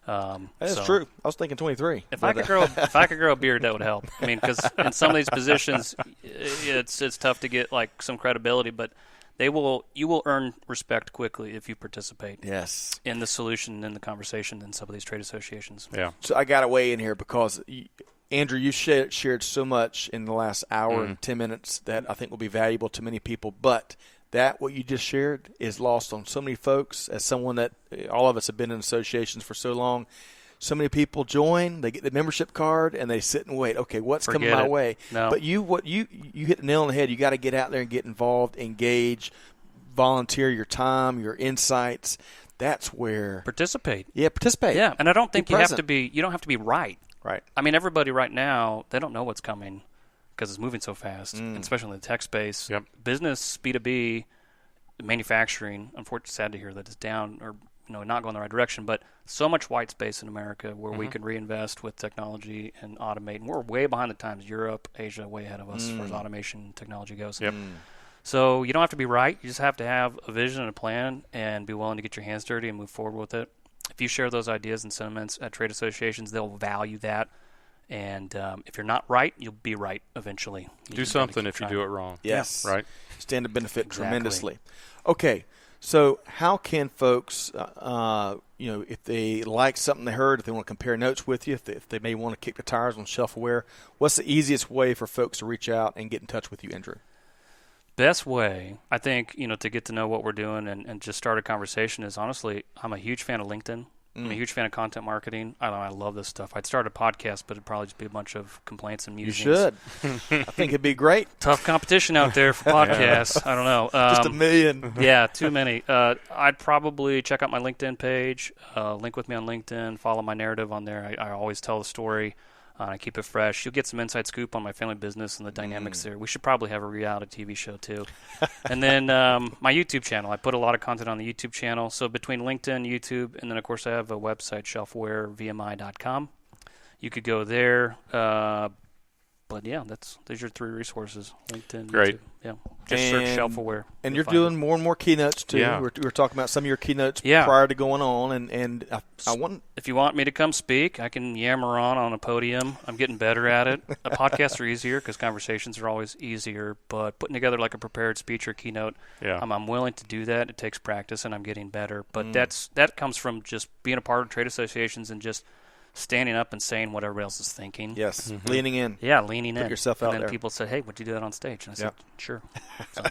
That's true. I was thinking 23. If I could grow a beard, that would help. Because in some of these positions, it's tough to get like some credibility, but you will earn respect quickly if you participate. Yes. In the solution, in the conversation, in some of these trade associations. Yeah. So I got to weigh in here because Andrew, you shared so much in the last hour and 10 minutes that I think will be valuable to many people, but what you just shared is lost on so many folks. As someone that all of us have been in associations for so long, so many people join, they get the membership card, and they sit and wait. Okay, what's coming my way? No. But you hit the nail on the head. You got to get out there and get involved, engage, volunteer your time, your insights. That's where participate. Yeah, participate. Yeah, and I don't think you don't have to be right. Right. Everybody right now, they don't know what's coming because it's moving so fast, and especially in the tech space. Yep. Business, B2B, manufacturing, unfortunately, sad to hear that it's down or not going the right direction, but so much white space in America where we can reinvest with technology and automate. And we're way behind the times. Europe, Asia, way ahead of us as far as automation technology goes. Yep. So you don't have to be right. You just have to have a vision and a plan and be willing to get your hands dirty and move forward with it. If you share those ideas and sentiments at trade associations, they'll value that. And if you're not right, you'll be right eventually. Do something if you do it wrong. Yes. Right. Stand to benefit tremendously. Okay. So how can folks, if they like something they heard, if they want to compare notes with you, if they may want to kick the tires on ShelfAware, what's the easiest way for folks to reach out and get in touch with you, Andrew? Best way, I think, to get to know what we're doing and just start a conversation is, honestly, I'm a huge fan of LinkedIn. I'm a huge fan of content marketing. I love this stuff. I'd start a podcast, but it'd probably just be a bunch of complaints and musings. You should. I think it'd be great. Tough competition out there for podcasts. I don't know. Just a million. Yeah, too many. I'd probably check out my LinkedIn page, link with me on LinkedIn, follow my narrative on there. I always tell the story. I keep it fresh. You'll get some inside scoop on my family business and the dynamics there. We should probably have a reality TV show too. And then my YouTube channel. I put a lot of content on the YouTube channel. So between LinkedIn, YouTube, and then, of course, I have a website, shelfwarevmi.com. You could go there. But, yeah, those are 3 resources, LinkedIn, Great. YouTube. Yeah. Just search ShelfAware. And you're doing more and more keynotes, too. Yeah. We were talking about some of your keynotes prior to going on. And I want if you want me to come speak, I can yammer on a podium. I'm getting better at it. Podcasts are easier because conversations are always easier. But putting together like a prepared speech or keynote, I'm willing to do that. It takes practice, and I'm getting better. But that comes from just being a part of trade associations and just standing up and saying what everybody else is thinking. Yes, leaning in. Yeah, leaning in. Put yourself out there. And then people said, hey, would you do that on stage? And I said, sure. So.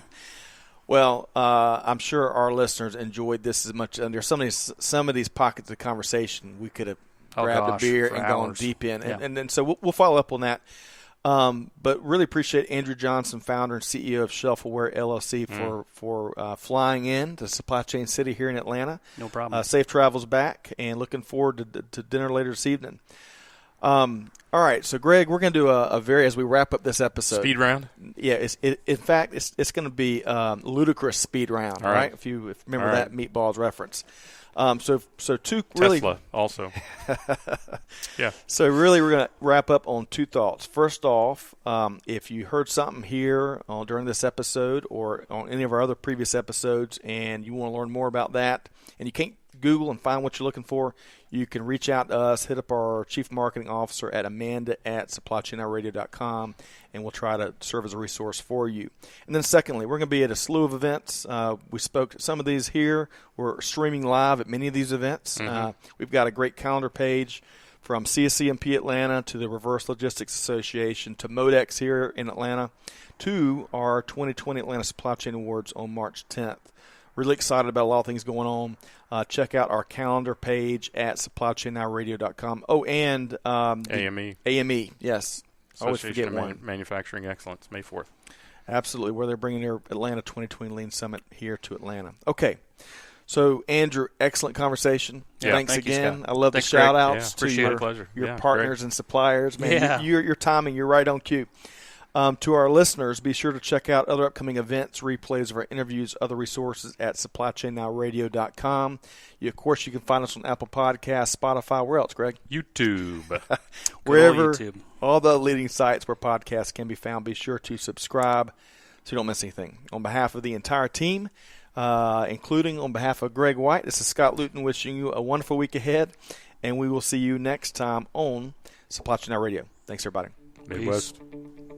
Well, I'm sure our listeners enjoyed this as much. And there's some of these pockets of conversation we could have grabbed a beer and gone deep in. And so we'll follow up on that. But really appreciate Andrew Johnson, founder and CEO of ShelfAware LLC, for flying in to Supply Chain City here in Atlanta. No problem. Safe travels back, and looking forward to dinner later this evening. All right, so Greg, we're going to do as we wrap up this episode. Speed round? Yeah, in fact, it's going to be ludicrous speed round, all right? If you remember all that right. Meatballs reference. So two really Tesla also. Yeah. So really, we're going to wrap up on two thoughts. First off, if you heard something here during this episode or on any of our other previous episodes, and you want to learn more about that, and you can't Google and find what you're looking for, you can reach out to us, hit up our Chief Marketing Officer at amanda@supplychainnow.radio.com, and we'll try to serve as a resource for you. And then secondly, we're going to be at a slew of events. We spoke at some of these here. We're streaming live at many of these events. We've got a great calendar page from CSCMP Atlanta to the Reverse Logistics Association to Modex here in Atlanta to our 2020 Atlanta Supply Chain Awards on March 10th. Really excited about a lot of things going on. Check out our calendar page at supplychainnowradio.com. Oh, and AME. AME, yes. I always forget Association one. of Manufacturing Excellence, May 4th. Absolutely, where they're bringing their Atlanta 2020 Lean Summit here to Atlanta. Okay. So, Andrew, excellent conversation. Yeah, Thanks thank you, again. Scott. I love Thanks, the Greg. shout-outs to Appreciate it. Pleasure. your Yeah, partners great. and suppliers. Man, Yeah. your timing, you're right on cue. To our listeners, be sure to check out other upcoming events, replays of our interviews, other resources at supplychainnowradio.com. Of course, you can find us on Apple Podcasts, Spotify. Where else, Greg? YouTube. Wherever, YouTube. all the leading sites where podcasts can be found. Be sure to subscribe so you don't miss anything. On behalf of the entire team, including on behalf of Greg White, this is Scott Luton wishing you a wonderful week ahead, and we will see you next time on Supply Chain Now Radio. Thanks, everybody. Midwest. Peace.